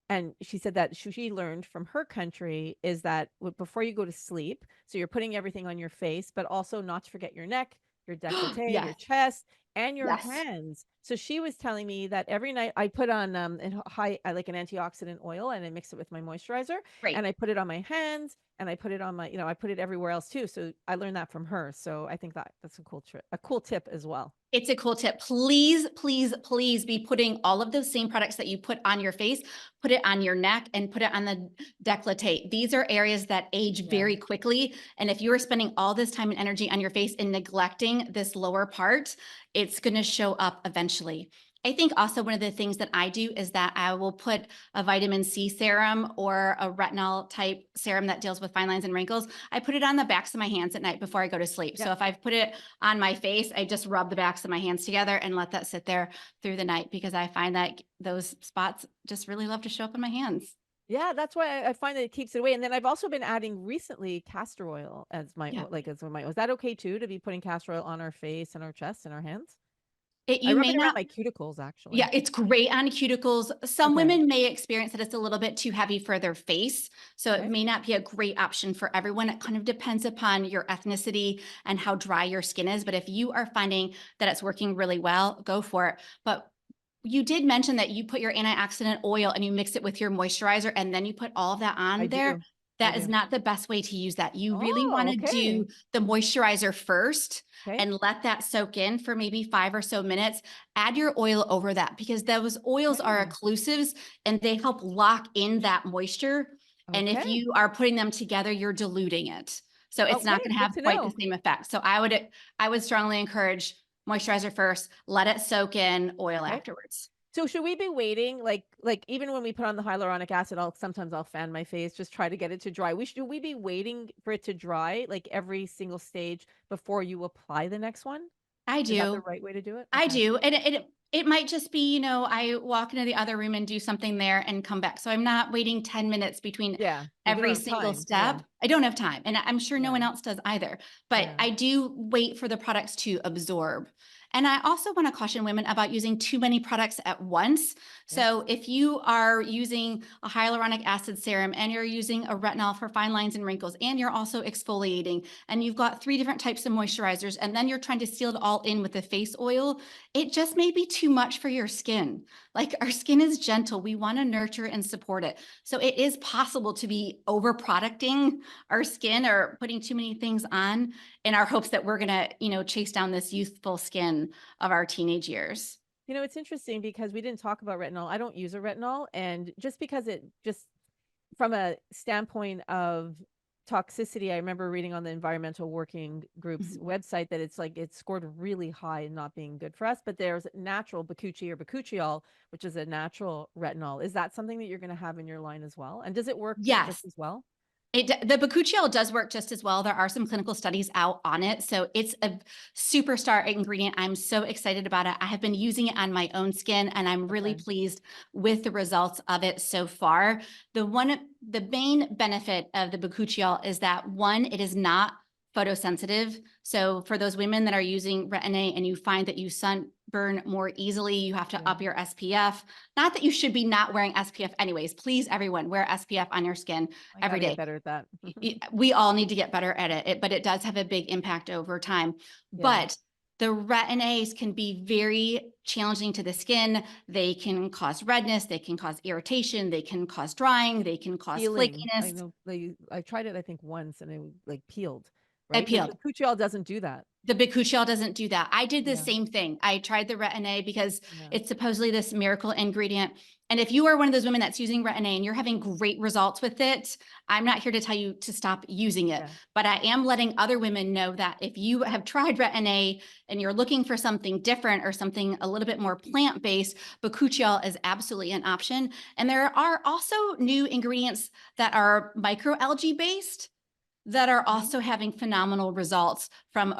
Speaker 1: and she said that she learned from her country is that before you go to sleep, so you're putting everything on your face, but also not to forget your neck, your décolleté, your
Speaker 2: Yes,
Speaker 1: chest, and your
Speaker 2: yes,
Speaker 1: hands. So she was telling me that every night I put on I like an antioxidant oil and I mix it with my moisturizer and
Speaker 2: great.
Speaker 1: I put it on my hands and I put it on my, I put it everywhere else too. So I learned that from her. So I think that that's a cool tip as well.
Speaker 2: It's a cool tip. Please, please, please be putting all of those same products that you put on your face, put it on your neck and put it on the décolleté. These are areas that age
Speaker 1: Yeah,
Speaker 2: very quickly. And if you are spending all this time and energy on your face and neglecting this lower part, it's going to show up eventually. I think also one of the things that I do is that I will put a vitamin C serum or a retinol type serum that deals with fine lines and wrinkles. I put it on the backs of my hands at night before I go to sleep.
Speaker 1: yeah.
Speaker 2: So if I've put it on my face, I just rub the backs of my hands together and let that sit there through the night because I find that those spots just really love to show up in my hands.
Speaker 1: Yeah, that's why I find that it keeps it away. And then I've also been adding recently castor oil as my
Speaker 2: Yeah.
Speaker 1: like as my is that okay too to be putting castor oil on our face and our chest and our hands? I
Speaker 2: You
Speaker 1: rub
Speaker 2: may
Speaker 1: it around
Speaker 2: not.
Speaker 1: my cuticles
Speaker 2: Yeah,
Speaker 1: actually.
Speaker 2: it's great on cuticles. Some
Speaker 1: Okay.
Speaker 2: women may experience that it's a little bit too heavy for their face. So it
Speaker 1: Okay.
Speaker 2: may not be a great option for everyone. It kind of depends upon your ethnicity and how dry your skin is. But if you are finding that it's working really well, go for it. But you did mention that you put your antioxidant oil and you mix it with your moisturizer and then you put all of that
Speaker 1: I
Speaker 2: on there.
Speaker 1: do. I
Speaker 2: That is
Speaker 1: do.
Speaker 2: not the best way to use that. You really
Speaker 1: Oh,
Speaker 2: want to
Speaker 1: okay.
Speaker 2: do the moisturizer first
Speaker 1: Okay.
Speaker 2: and let that soak in for maybe 5 or so minutes. Add your oil over that because those oils are
Speaker 1: Okay.
Speaker 2: occlusives and they help lock in that moisture. And if
Speaker 1: Okay.
Speaker 2: you are putting them together, you're diluting it. So it's not
Speaker 1: Okay.
Speaker 2: going to
Speaker 1: Good
Speaker 2: have
Speaker 1: to
Speaker 2: quite the
Speaker 1: know.
Speaker 2: same effect. So I would strongly encourage moisturizer first, let it soak in, oil
Speaker 1: Okay.
Speaker 2: afterwards.
Speaker 1: So should we be waiting like even when we put on the hyaluronic acid, I'll fan my face, just try to get it to dry. Should we be waiting for it to dry like every single stage before you apply the next one?
Speaker 2: I
Speaker 1: Is that the
Speaker 2: do.
Speaker 1: right way to do it?
Speaker 2: I
Speaker 1: Okay.
Speaker 2: do. And it might just be, I walk into the other room and do something there and come back. So I'm not waiting 10 minutes between
Speaker 1: Yeah. Because you don't
Speaker 2: every
Speaker 1: have
Speaker 2: single
Speaker 1: time. Yeah.
Speaker 2: step. I don't have time. And I'm sure no
Speaker 1: Yeah.
Speaker 2: one else does either. But
Speaker 1: Yeah.
Speaker 2: I do wait for the products to absorb. And I also want to caution women about using too many products at once.
Speaker 1: Okay.
Speaker 2: So if you are using a hyaluronic acid serum and you're using a retinol for fine lines and wrinkles, and you're also exfoliating, and you've got 3 different types of moisturizers, and then you're trying to seal it all in with a face oil, it just may be too much for your skin. Like our skin is gentle. We want to nurture and support it. So it is possible to be over producting our skin or putting too many things on in our hopes that we're going to, chase down this youthful skin of our teenage years.
Speaker 1: It's interesting because we didn't talk about retinol. I don't use a retinol, and just because it just from a standpoint of toxicity, I remember reading on the Environmental Working Group's
Speaker 2: Mhm.
Speaker 1: website that it's like it scored really high in not being good for us. But there's natural bakuchiol, which is a natural retinol. Is that something that you're going to have in your line as well? And does it work just
Speaker 2: Yes.
Speaker 1: as well?
Speaker 2: The bakuchiol does work just as well. There are some clinical studies out on it. So it's a superstar ingredient. I'm so excited about it. I have been using it on my own skin and I'm really
Speaker 1: Okay.
Speaker 2: pleased with the results of it so far. The main benefit of the bakuchiol is that one, it is not photosensitive. So for those women that are using Retin-A and you find that you sunburn more easily, you have to
Speaker 1: Yeah.
Speaker 2: up your SPF. Not that you should be not wearing SPF anyways. Please, everyone, wear SPF on your skin
Speaker 1: I got
Speaker 2: every
Speaker 1: to get
Speaker 2: day.
Speaker 1: better at that.
Speaker 2: We all need to get better at it, but it does have a big impact over time.
Speaker 1: Yeah.
Speaker 2: But the retin-A's can be very challenging to the skin. They can cause redness, they can cause irritation, they can cause drying, they can cause
Speaker 1: Peeling. I
Speaker 2: flakiness.
Speaker 1: know I tried it, I think once and it like peeled,
Speaker 2: I
Speaker 1: right? The
Speaker 2: peeled.
Speaker 1: bakuchiol doesn't do that.
Speaker 2: The bakuchiol doesn't do that. I did the
Speaker 1: Yeah.
Speaker 2: same thing. I tried the retin-A because
Speaker 1: Yeah.
Speaker 2: it's supposedly this miracle ingredient. And if you are one of those women that's using retin-A and you're having great results with it, I'm not here to tell you to stop using it.
Speaker 1: Yeah.
Speaker 2: But I am letting other women know that if you have tried retin-A and you're looking for something different or something a little bit more plant-based, bakuchiol is absolutely an option. And there are also new ingredients that are microalgae based that are
Speaker 1: Mhm.
Speaker 2: also having phenomenal results from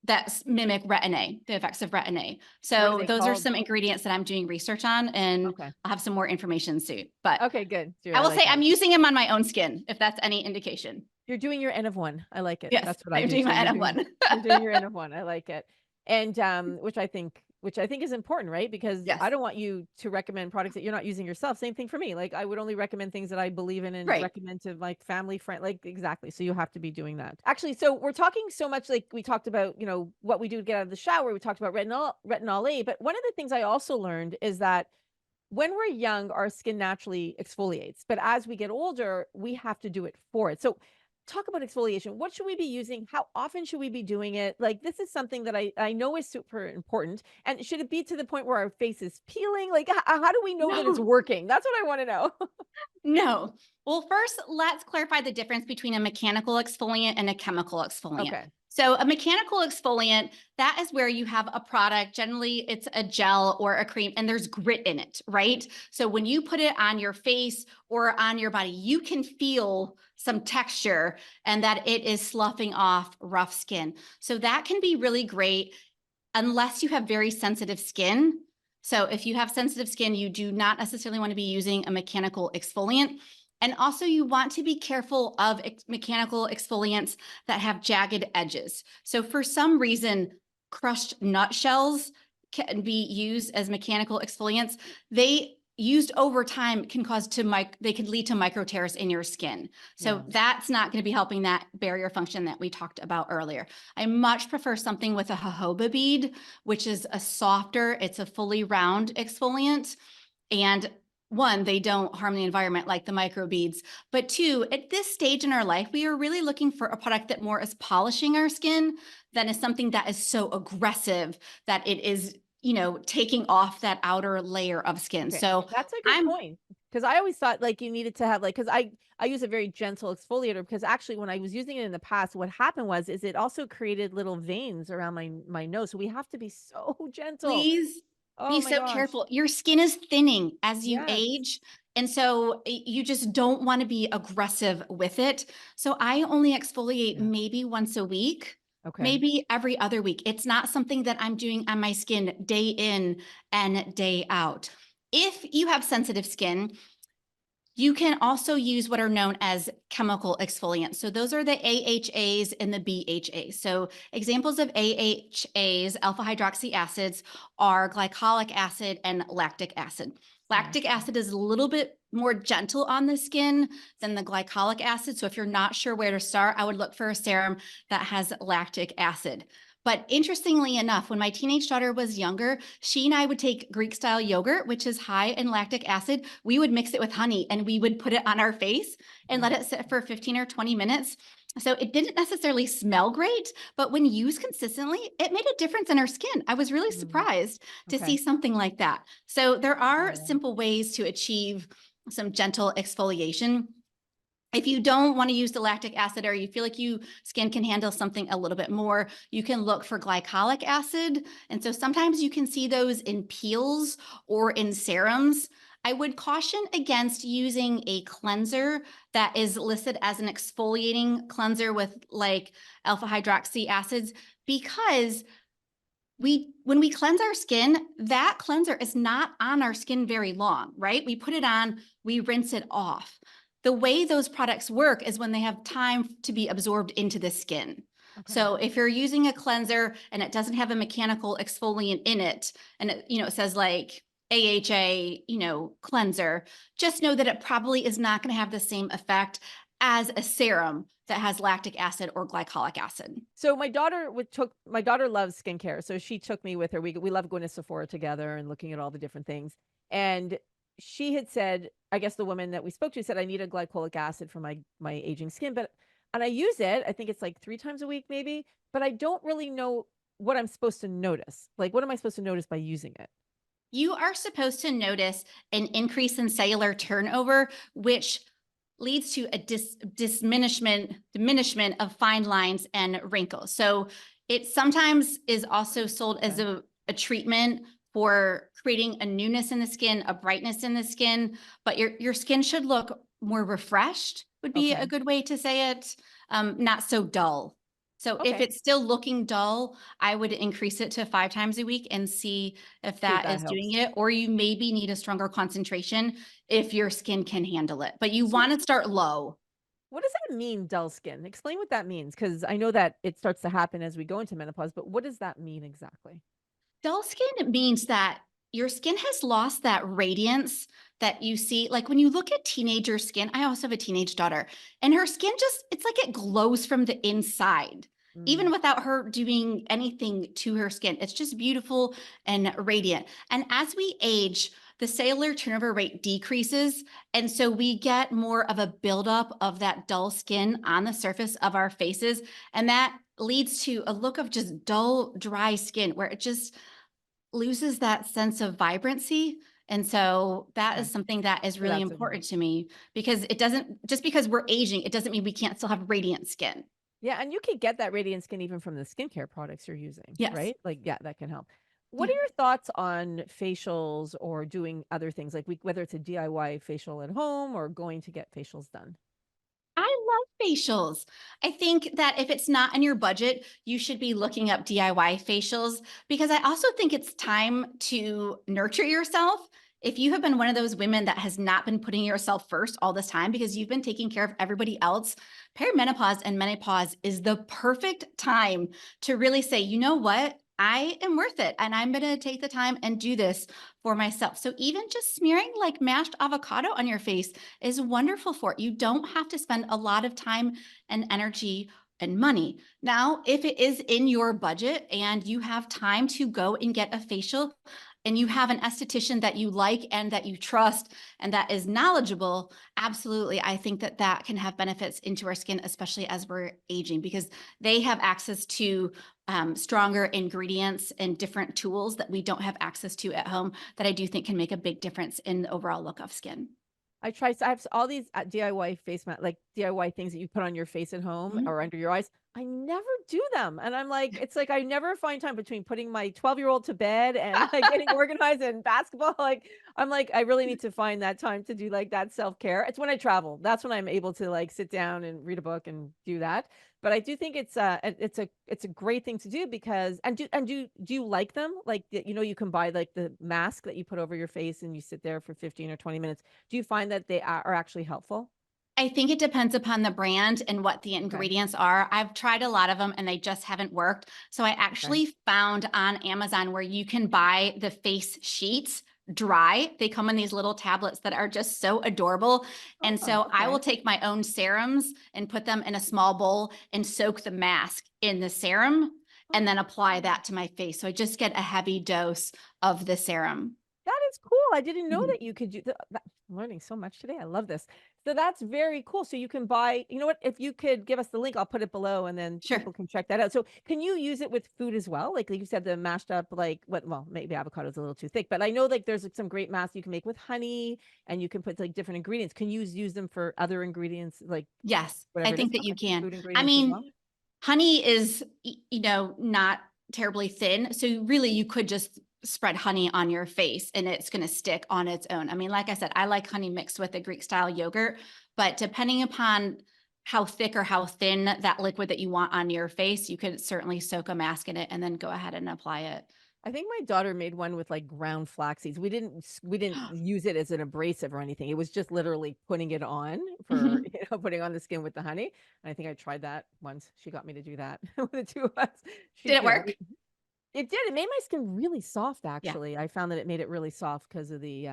Speaker 2: that mimic retin-A, the effects of retin-A.
Speaker 1: What are
Speaker 2: So
Speaker 1: they
Speaker 2: those are
Speaker 1: called?
Speaker 2: some ingredients that I'm doing research on, and
Speaker 1: Okay.
Speaker 2: I'll have some more information soon. But
Speaker 1: Okay, good.
Speaker 2: I
Speaker 1: I
Speaker 2: will
Speaker 1: like
Speaker 2: say
Speaker 1: that.
Speaker 2: I'm using them on my own skin, if that's any indication.
Speaker 1: You're doing your N of one. I like it.
Speaker 2: Yes,
Speaker 1: That's what I
Speaker 2: I'm
Speaker 1: do
Speaker 2: doing
Speaker 1: too.
Speaker 2: my N of one.
Speaker 1: You're doing your N of one. I like it. And which I think is important, right? Because
Speaker 2: Yes,
Speaker 1: I don't want you to recommend products that you're not using yourself. Same thing for me. Like I would only recommend things that I believe in and
Speaker 2: right.
Speaker 1: recommend to like family friend, like exactly. So you have to be doing that. Actually, so we're talking so much like we talked about, what we do to get out of the shower. We talked about retinol A, but one of the things I also learned is that when we're young, our skin naturally exfoliates, but as we get older, we have to do it for it. So talk about exfoliation. What should we be using? How often should we be doing it? Like this is something that I know is super important. And should it be to the point where our face is peeling? Like how do we know that it's
Speaker 2: No,
Speaker 1: working? That's what I want to know.
Speaker 2: no. Well, first, let's clarify the difference between a mechanical exfoliant and a chemical exfoliant.
Speaker 1: Okay.
Speaker 2: So a mechanical exfoliant, that is where you have a product, generally it's a gel or a cream, and there's grit in it, right? So when you put it on your face or on your body, you can feel some texture and that it is sloughing off rough skin. So that can be really great unless you have very sensitive skin. So if you have sensitive skin, you do not necessarily want to be using a mechanical exfoliant. And also you want to be careful of mechanical exfoliants that have jagged edges. So for some reason, crushed nutshells can be used as mechanical exfoliants. They used over time can they can lead to micro tears in your skin. So
Speaker 1: Yeah.
Speaker 2: that's not going to be helping that barrier function that we talked about earlier. I much prefer something with a jojoba bead, which is a softer, it's a fully round exfoliant. And one, they don't harm the environment like the microbeads. But two, at this stage in our life, we are really looking for a product that more is polishing our skin than is something that is so aggressive that it is, taking off that outer layer of skin.
Speaker 1: Okay.
Speaker 2: So
Speaker 1: That's a good
Speaker 2: I'm
Speaker 1: point. Because I always thought like you needed to have like because I use a very gentle exfoliator because actually when I was using it in the past, what happened was is it also created little veins around my nose. So we have to be so gentle.
Speaker 2: Please
Speaker 1: Oh
Speaker 2: be
Speaker 1: my
Speaker 2: so
Speaker 1: gosh.
Speaker 2: careful. Your skin is thinning as you
Speaker 1: Yes.
Speaker 2: age. And so you just don't want to be aggressive with it. So I only exfoliate
Speaker 1: Yeah.
Speaker 2: maybe once a week,
Speaker 1: Okay.
Speaker 2: maybe every other week. It's not something that I'm doing on my skin day in and day out. If you have sensitive skin, you can also use what are known as chemical exfoliants. So those are the AHAs and the BHAs. So examples of AHAs, alpha hydroxy acids, are glycolic acid and lactic acid. Lactic acid is a little bit more gentle on the skin than the glycolic acid. So if you're not sure where to start, I would look for a serum that has lactic acid. But interestingly enough, when my teenage daughter was younger, she and I would take Greek style yogurt, which is high in lactic acid. We would mix it with honey and we would put it on our face and let it sit for 15 or 20 minutes. So it didn't necessarily smell great, but when used consistently, it made a difference in her skin. I was really
Speaker 1: Mm,
Speaker 2: surprised to
Speaker 1: okay.
Speaker 2: see something like that. So there are
Speaker 1: Yeah.
Speaker 2: simple ways to achieve some gentle exfoliation. If you don't want to use the lactic acid or you feel like you skin can handle something a little bit more, you can look for glycolic acid. And so sometimes you can see those in peels or in serums. I would caution against using a cleanser that is listed as an exfoliating cleanser with like alpha hydroxy acids because when we cleanse our skin, that cleanser is not on our skin very long, right? We put it on, we rinse it off. The way those products work is when they have time to be absorbed into the skin.
Speaker 1: Okay.
Speaker 2: So if you're using a cleanser and it doesn't have a mechanical exfoliant in it, and it says like AHA, cleanser, just know that it probably is not going to have the same effect as a serum that has lactic acid or glycolic acid.
Speaker 1: So my daughter loves skincare. So she took me with her. We love going to Sephora together and looking at all the different things. And she had said, I guess the woman that we spoke to said, I need a glycolic acid for my aging skin. And I use it, I think it's like 3 times a week, maybe, but I don't really know what I'm supposed to notice. Like, what am I supposed to notice by using it?
Speaker 2: You are supposed to notice an increase in cellular turnover, which leads to a diminishment of fine lines and wrinkles. So it sometimes is also sold as
Speaker 1: Okay.
Speaker 2: a treatment for creating a newness in the skin, a brightness in the skin, but your skin should look more refreshed would be a
Speaker 1: Okay.
Speaker 2: good way to say it, not so dull. So if
Speaker 1: Okay.
Speaker 2: it's still looking dull, I would increase it to 5 times a week and see if
Speaker 1: See if
Speaker 2: that
Speaker 1: that
Speaker 2: is doing
Speaker 1: helps.
Speaker 2: it, or you maybe need a stronger concentration if your skin can handle it. But you
Speaker 1: So
Speaker 2: want to start low.
Speaker 1: what does that mean, dull skin? Explain what that means, because I know that it starts to happen as we go into menopause, but what does that mean exactly?
Speaker 2: Dull skin means that your skin has lost that radiance that you see. Like when you look at teenager skin, I also have a teenage daughter, and her skin just, it's like it glows from the inside,
Speaker 1: Mm,
Speaker 2: even without her doing anything to her skin. It's just beautiful and radiant. And as we age, the cellular turnover rate decreases. And so we get more of a buildup of that dull skin on the surface of our faces. And that leads to a look of just dull, dry skin where it just loses that sense of vibrancy. And so that
Speaker 1: okay.
Speaker 2: is something that is
Speaker 1: So
Speaker 2: really
Speaker 1: that's a
Speaker 2: important to me, because it doesn't, just because we're aging, it doesn't mean we can't still have radiant skin.
Speaker 1: yeah, and you can get that radiant skin even from the skincare products you're using,
Speaker 2: Yes.
Speaker 1: right? Like, yeah, that can help. What
Speaker 2: Yeah.
Speaker 1: are your thoughts on facials or doing other things like whether it's a DIY facial at home or going to get facials done?
Speaker 2: I love facials. I think that if it's not in your budget, you should be looking up DIY facials, because I also think it's time to nurture yourself. If you have been one of those women that has not been putting yourself first all this time because you've been taking care of everybody else, perimenopause and menopause is the perfect time to really say, you know what? I am worth it. And I'm going to take the time and do this for myself. So even just smearing like mashed avocado on your face is wonderful for it. You don't have to spend a lot of time and energy and money. Now, if it is in your budget and you have time to go and get a facial, and you have an esthetician that you like and that you trust and that is knowledgeable, absolutely, I think that that can have benefits into our skin, especially as we're aging, because they have access to stronger ingredients and different tools that we don't have access to at home, that I do think can make a big difference in the overall look of skin.
Speaker 1: I have all these DIY face mat like DIY things that you put on your face at home
Speaker 2: Mhm.
Speaker 1: or under your eyes. I never do them. And I'm like, it's like I never find time between putting my 12-year-old to bed and like getting organized and basketball. Like, I'm like, I really need to find that time to do like that self-care. It's when I travel. That's when I'm able to like sit down and read a book and do that. But I do think it's a great thing to do because do you like them? Like you can buy like the mask that you put over your face and you sit there for 15 or 20 minutes. Do you find that they are actually helpful?
Speaker 2: I think it depends upon the brand and what the
Speaker 1: Okay.
Speaker 2: ingredients are. I've tried a lot of them and they just haven't worked. So I
Speaker 1: Okay.
Speaker 2: actually found on Amazon where you can buy the face sheets dry. They come in these little tablets that are just so adorable. And
Speaker 1: Oh,
Speaker 2: so I will
Speaker 1: okay.
Speaker 2: take my own serums and put them in a small bowl and soak the mask in the serum and
Speaker 1: Oh,
Speaker 2: then apply that to my face. So I just get a heavy dose of the serum.
Speaker 1: that is cool. I didn't know
Speaker 2: Mhm.
Speaker 1: that you could do that. I'm learning so much today. I love this. So that's very cool. So you can buy, you know what? If you could give us the link, I'll put it below and then
Speaker 2: Sure.
Speaker 1: people can check that out. So can you use it with food as well? Like you said, the mashed up, like well, maybe avocado is a little too thick, but I know like there's like some great masks you can make with honey and you can put like different ingredients. Can you use them for other ingredients, like
Speaker 2: Yes, I
Speaker 1: whatever it is?
Speaker 2: think that you
Speaker 1: Okay.
Speaker 2: can.
Speaker 1: Food
Speaker 2: I
Speaker 1: ingredients as
Speaker 2: mean,
Speaker 1: well.
Speaker 2: honey is, not terribly thin. So really you could just spread honey on your face and it's going to stick on its own. I mean, like I said, I like honey mixed with a Greek style yogurt, but depending upon how thick or how thin that liquid that you want on your face, you could certainly soak a mask in it and then go ahead and apply it.
Speaker 1: I think my daughter made one with like ground flax seeds. We didn't use it as an abrasive or anything. It was just literally putting it on for,
Speaker 2: Mhm.
Speaker 1: putting on the skin with the honey. And I think I tried that once. She got me to do that with the two of us.
Speaker 2: Did
Speaker 1: She,
Speaker 2: it work?
Speaker 1: it did. It made my skin really soft
Speaker 2: Yeah.
Speaker 1: actually. I found that it made it really soft because of the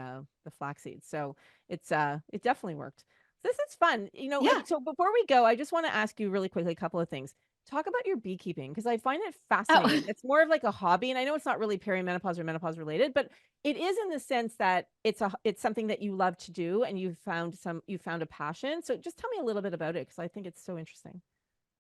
Speaker 1: flax seeds. So it definitely worked. This is fun.
Speaker 2: Yeah.
Speaker 1: So before we go, I just want to ask you really quickly a couple of things. Talk about your beekeeping because I find it
Speaker 2: Oh,
Speaker 1: fascinating. It's more of like a hobby, and I know it's not really perimenopause or menopause related, but it is in the sense that it's something that you love to do and you found a passion. So just tell me a little bit about it because I think it's so interesting.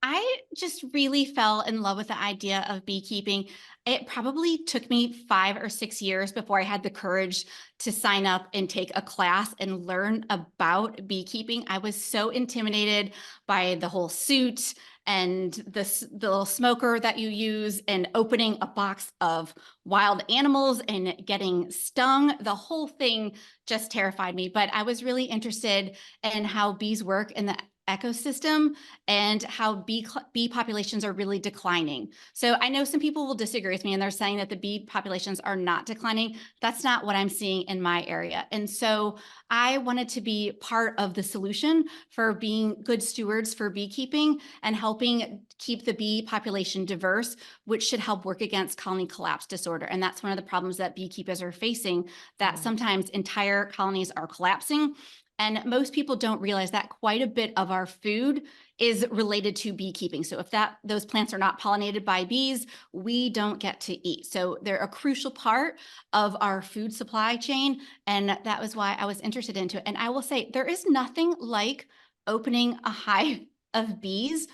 Speaker 2: I just really fell in love with the idea of beekeeping. It probably took me 5 or 6 years before I had the courage to sign up and take a class and learn about beekeeping. I was so intimidated by the whole suit and the little smoker that you use and opening a box of wild animals and getting stung. The whole thing just terrified me. But I was really interested in how bees work and the ecosystem and how bee populations are really declining. So I know some people will disagree with me and they're saying that the bee populations are not declining. That's not what I'm seeing in my area. And so I wanted to be part of the solution for being good stewards for beekeeping and helping keep the bee population diverse, which should help work against colony collapse disorder. And that's one of the problems that beekeepers are facing, that sometimes entire colonies are collapsing. And most people don't realize that quite a bit of our food is related to beekeeping. So if those plants are not pollinated by bees, we don't get to eat. So they're a crucial part of our food supply chain. And that was why I was interested into it. And I will say there is nothing like opening a hive of bees.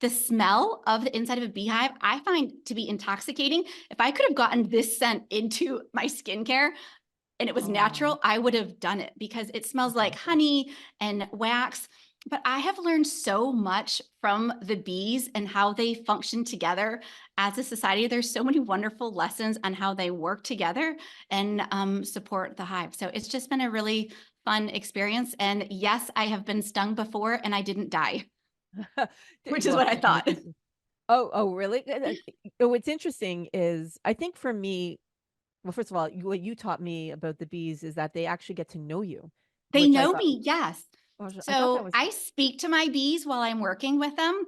Speaker 2: The smell of the inside of a beehive, I find to be intoxicating. If I could have gotten this scent into my skincare, and it was natural, I would have done it because it smells like honey and wax. But I have learned so much from the bees and how they function together as a society. There's so many wonderful lessons on how they work together and support the hive. So it's just been a really fun experience. And yes, I have been stung before and I didn't die, which is
Speaker 1: Well,
Speaker 2: what I thought.
Speaker 1: oh, really? What's interesting is, I think for me, well, first of all, what you taught me about the bees is that they actually get to know you,
Speaker 2: They
Speaker 1: which I
Speaker 2: know
Speaker 1: thought,
Speaker 2: me, yes.
Speaker 1: I thought that
Speaker 2: So
Speaker 1: was
Speaker 2: I speak to my bees while I'm working with them,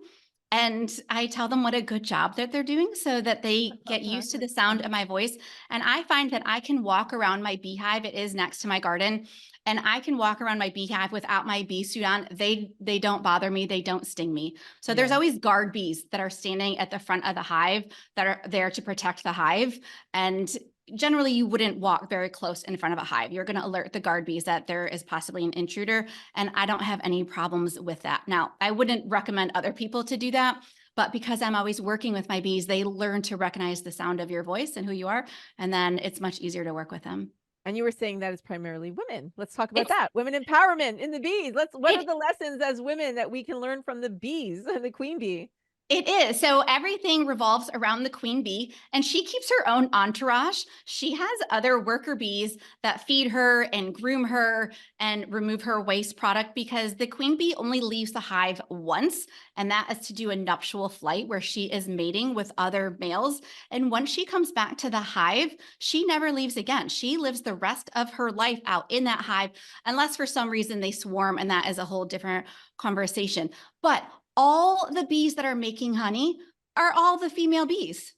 Speaker 2: and I tell them what a good job that they're doing so that they get
Speaker 1: okay.
Speaker 2: used to the sound of my voice. And I find that I can walk around my beehive. It is next to my garden, and I can walk around my beehive without my bee suit on. They don't bother me. They don't sting me. So there's
Speaker 1: Yeah.
Speaker 2: always guard bees that are standing at the front of the hive that are there to protect the hive. And generally you wouldn't walk very close in front of a hive. You're going to alert the guard bees that there is possibly an intruder. And I don't have any problems with that. Now, I wouldn't recommend other people to do that, but because I'm always working with my bees, they learn to recognize the sound of your voice and who you are. And then it's much easier to work with them.
Speaker 1: And you were saying that it's primarily women. Let's talk about
Speaker 2: It's,
Speaker 1: that. Women empowerment in the bees. What are
Speaker 2: it
Speaker 1: the lessons as women that we can learn from the bees and the queen bee?
Speaker 2: It is. So everything revolves around the queen bee, and she keeps her own entourage. She has other worker bees that feed her and groom her and remove her waste product, because the queen bee only leaves the hive once, and that is to do a nuptial flight where she is mating with other males. And once she comes back to the hive, she never leaves again. She lives the rest of her life out in that hive, unless for some reason they swarm, and that is a whole different conversation. But all the bees that are making honey are all the female bees.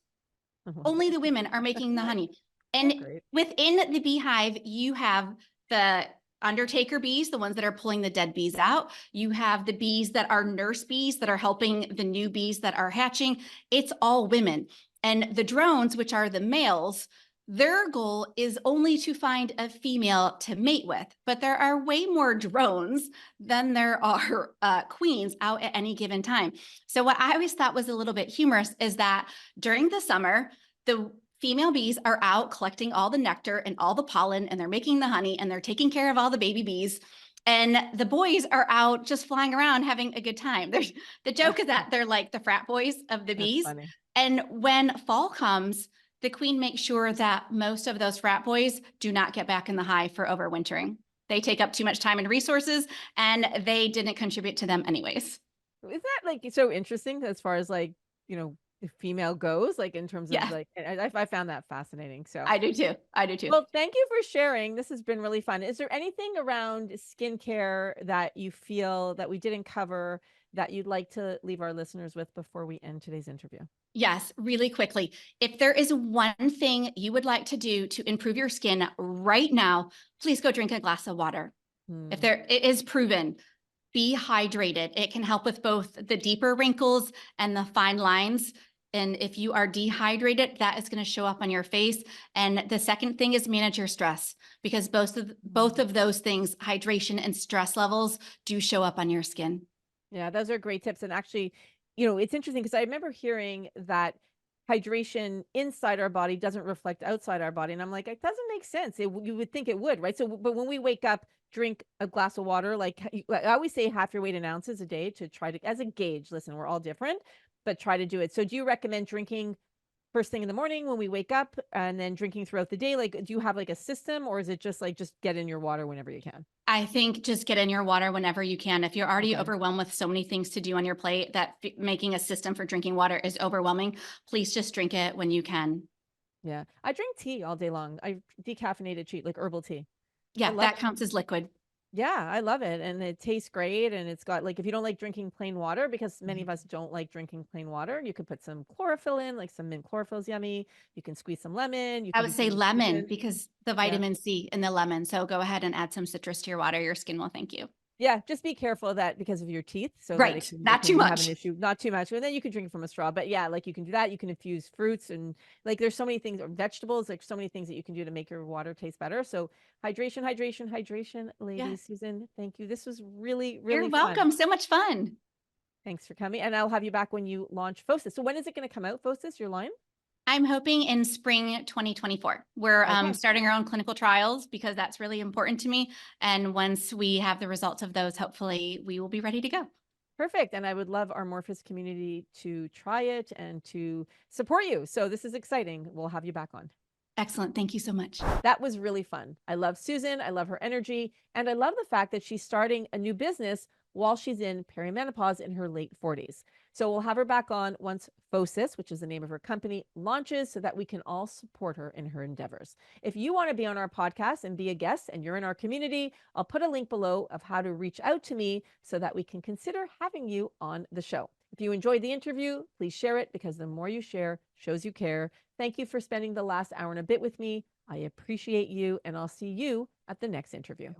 Speaker 2: Only the women are making the honey.
Speaker 1: Oh,
Speaker 2: And
Speaker 1: great.
Speaker 2: within the beehive, you have the undertaker bees, the ones that are pulling the dead bees out. You have the bees that are nurse bees that are helping the new bees that are hatching. It's all women. And the drones, which are the males, their goal is only to find a female to mate with. But there are way more drones than there are queens out at any given time. So what I always thought was a little bit humorous is that during the summer, the female bees are out collecting all the nectar and all the pollen, and they're making the honey, and they're taking care of all the baby bees. And the boys are out just flying around having a good time. The joke is that they're like the frat boys of the
Speaker 1: That's
Speaker 2: bees.
Speaker 1: funny.
Speaker 2: And when fall comes, the queen makes sure that most of those frat boys do not get back in the hive for overwintering. They take up too much time and resources, and they didn't contribute to them anyways.
Speaker 1: Is that like so interesting as far as like, the female goes, like in terms of
Speaker 2: Yeah,
Speaker 1: like, I found that fascinating. So,
Speaker 2: I do too. I do too.
Speaker 1: well, thank you for sharing. This has been really fun. Is there anything around skincare that you feel that we didn't cover that you'd like to leave our listeners with before we end today's interview?
Speaker 2: Yes, really quickly. If there is one thing you would like to do to improve your skin right now, please go drink a glass of water.
Speaker 1: Hmm.
Speaker 2: It is proven, be hydrated. It can help with both the deeper wrinkles and the fine lines. And if you are dehydrated, that is going to show up on your face. And the second thing is manage your stress, because both of those things, hydration and stress levels, do show up on your skin.
Speaker 1: Yeah, those are great tips. And actually, it's interesting because I remember hearing that hydration inside our body doesn't reflect outside our body. And I'm like, it doesn't make sense. You would think it would, right? So, but when we wake up, drink a glass of water, like I always say half your weight in ounces a day to try to, as a gauge, listen, we're all different, but try to do it. So do you recommend drinking first thing in the morning when we wake up and then drinking throughout the day? Like, do you have like a system, or is it just like, just get in your water whenever you can?
Speaker 2: I think just get in your water whenever you can. If you're already
Speaker 1: Okay.
Speaker 2: overwhelmed with so many things to do on your plate that making a system for drinking water is overwhelming, please just drink it when you can.
Speaker 1: Yeah. I drink tea all day long. I decaffeinated tea, like herbal tea. I
Speaker 2: Yeah,
Speaker 1: love
Speaker 2: that
Speaker 1: it.
Speaker 2: counts as liquid.
Speaker 1: Yeah, I love it. And it tastes great. And it's got like, if you don't like drinking plain water, because many of us don't like drinking plain water, you could put some chlorophyll in, like some mint chlorophyll is yummy. You can squeeze some lemon. You
Speaker 2: I
Speaker 1: can
Speaker 2: would
Speaker 1: do
Speaker 2: say
Speaker 1: some
Speaker 2: lemon
Speaker 1: infusion.
Speaker 2: because the
Speaker 1: Yeah.
Speaker 2: vitamin C in the lemon. So go ahead and add some citrus to your water. Your skin will thank you.
Speaker 1: Yeah, just be careful of that because of your teeth, so that
Speaker 2: Right.
Speaker 1: it
Speaker 2: Not too
Speaker 1: can have an
Speaker 2: much.
Speaker 1: issue, not too much, and then you can drink from a straw. But yeah, like you can do that. You can infuse fruits, and like there's so many things, or vegetables, like so many things that you can do to make your water taste better. So hydration, hydration, hydration,
Speaker 2: Yeah.
Speaker 1: ladies. Susan, thank you. This was really,
Speaker 2: You're
Speaker 1: really fun.
Speaker 2: welcome. So much fun.
Speaker 1: Thanks for coming, and I'll have you back when you launch Phosis. So when is it going to come out, Phosis, your line?
Speaker 2: I'm hoping in spring 2024. We're
Speaker 1: Okay.
Speaker 2: starting our own clinical trials because that's really important to me. And once we have the results of those, hopefully we will be ready to go.
Speaker 1: Perfect. And I would love our Morphus community to try it and to support you. So this is exciting. We'll have you back on.
Speaker 2: Excellent. Thank you so much.
Speaker 1: That was really fun. I love Susan. I love her energy. And I love the fact that she's starting a new business while she's in perimenopause in her late 40s. So we'll have her back on once Phosis, which is the name of her company, launches, so that we can all support her in her endeavors. If you want to be on our podcast and be a guest and you're in our community, I'll put a link below of how to reach out to me so that we can consider having you on the show. If you enjoyed the interview, please share it, because the more you share shows you care. Thank you for spending the last hour and a bit with me. I appreciate you, and I'll see you at the next interview.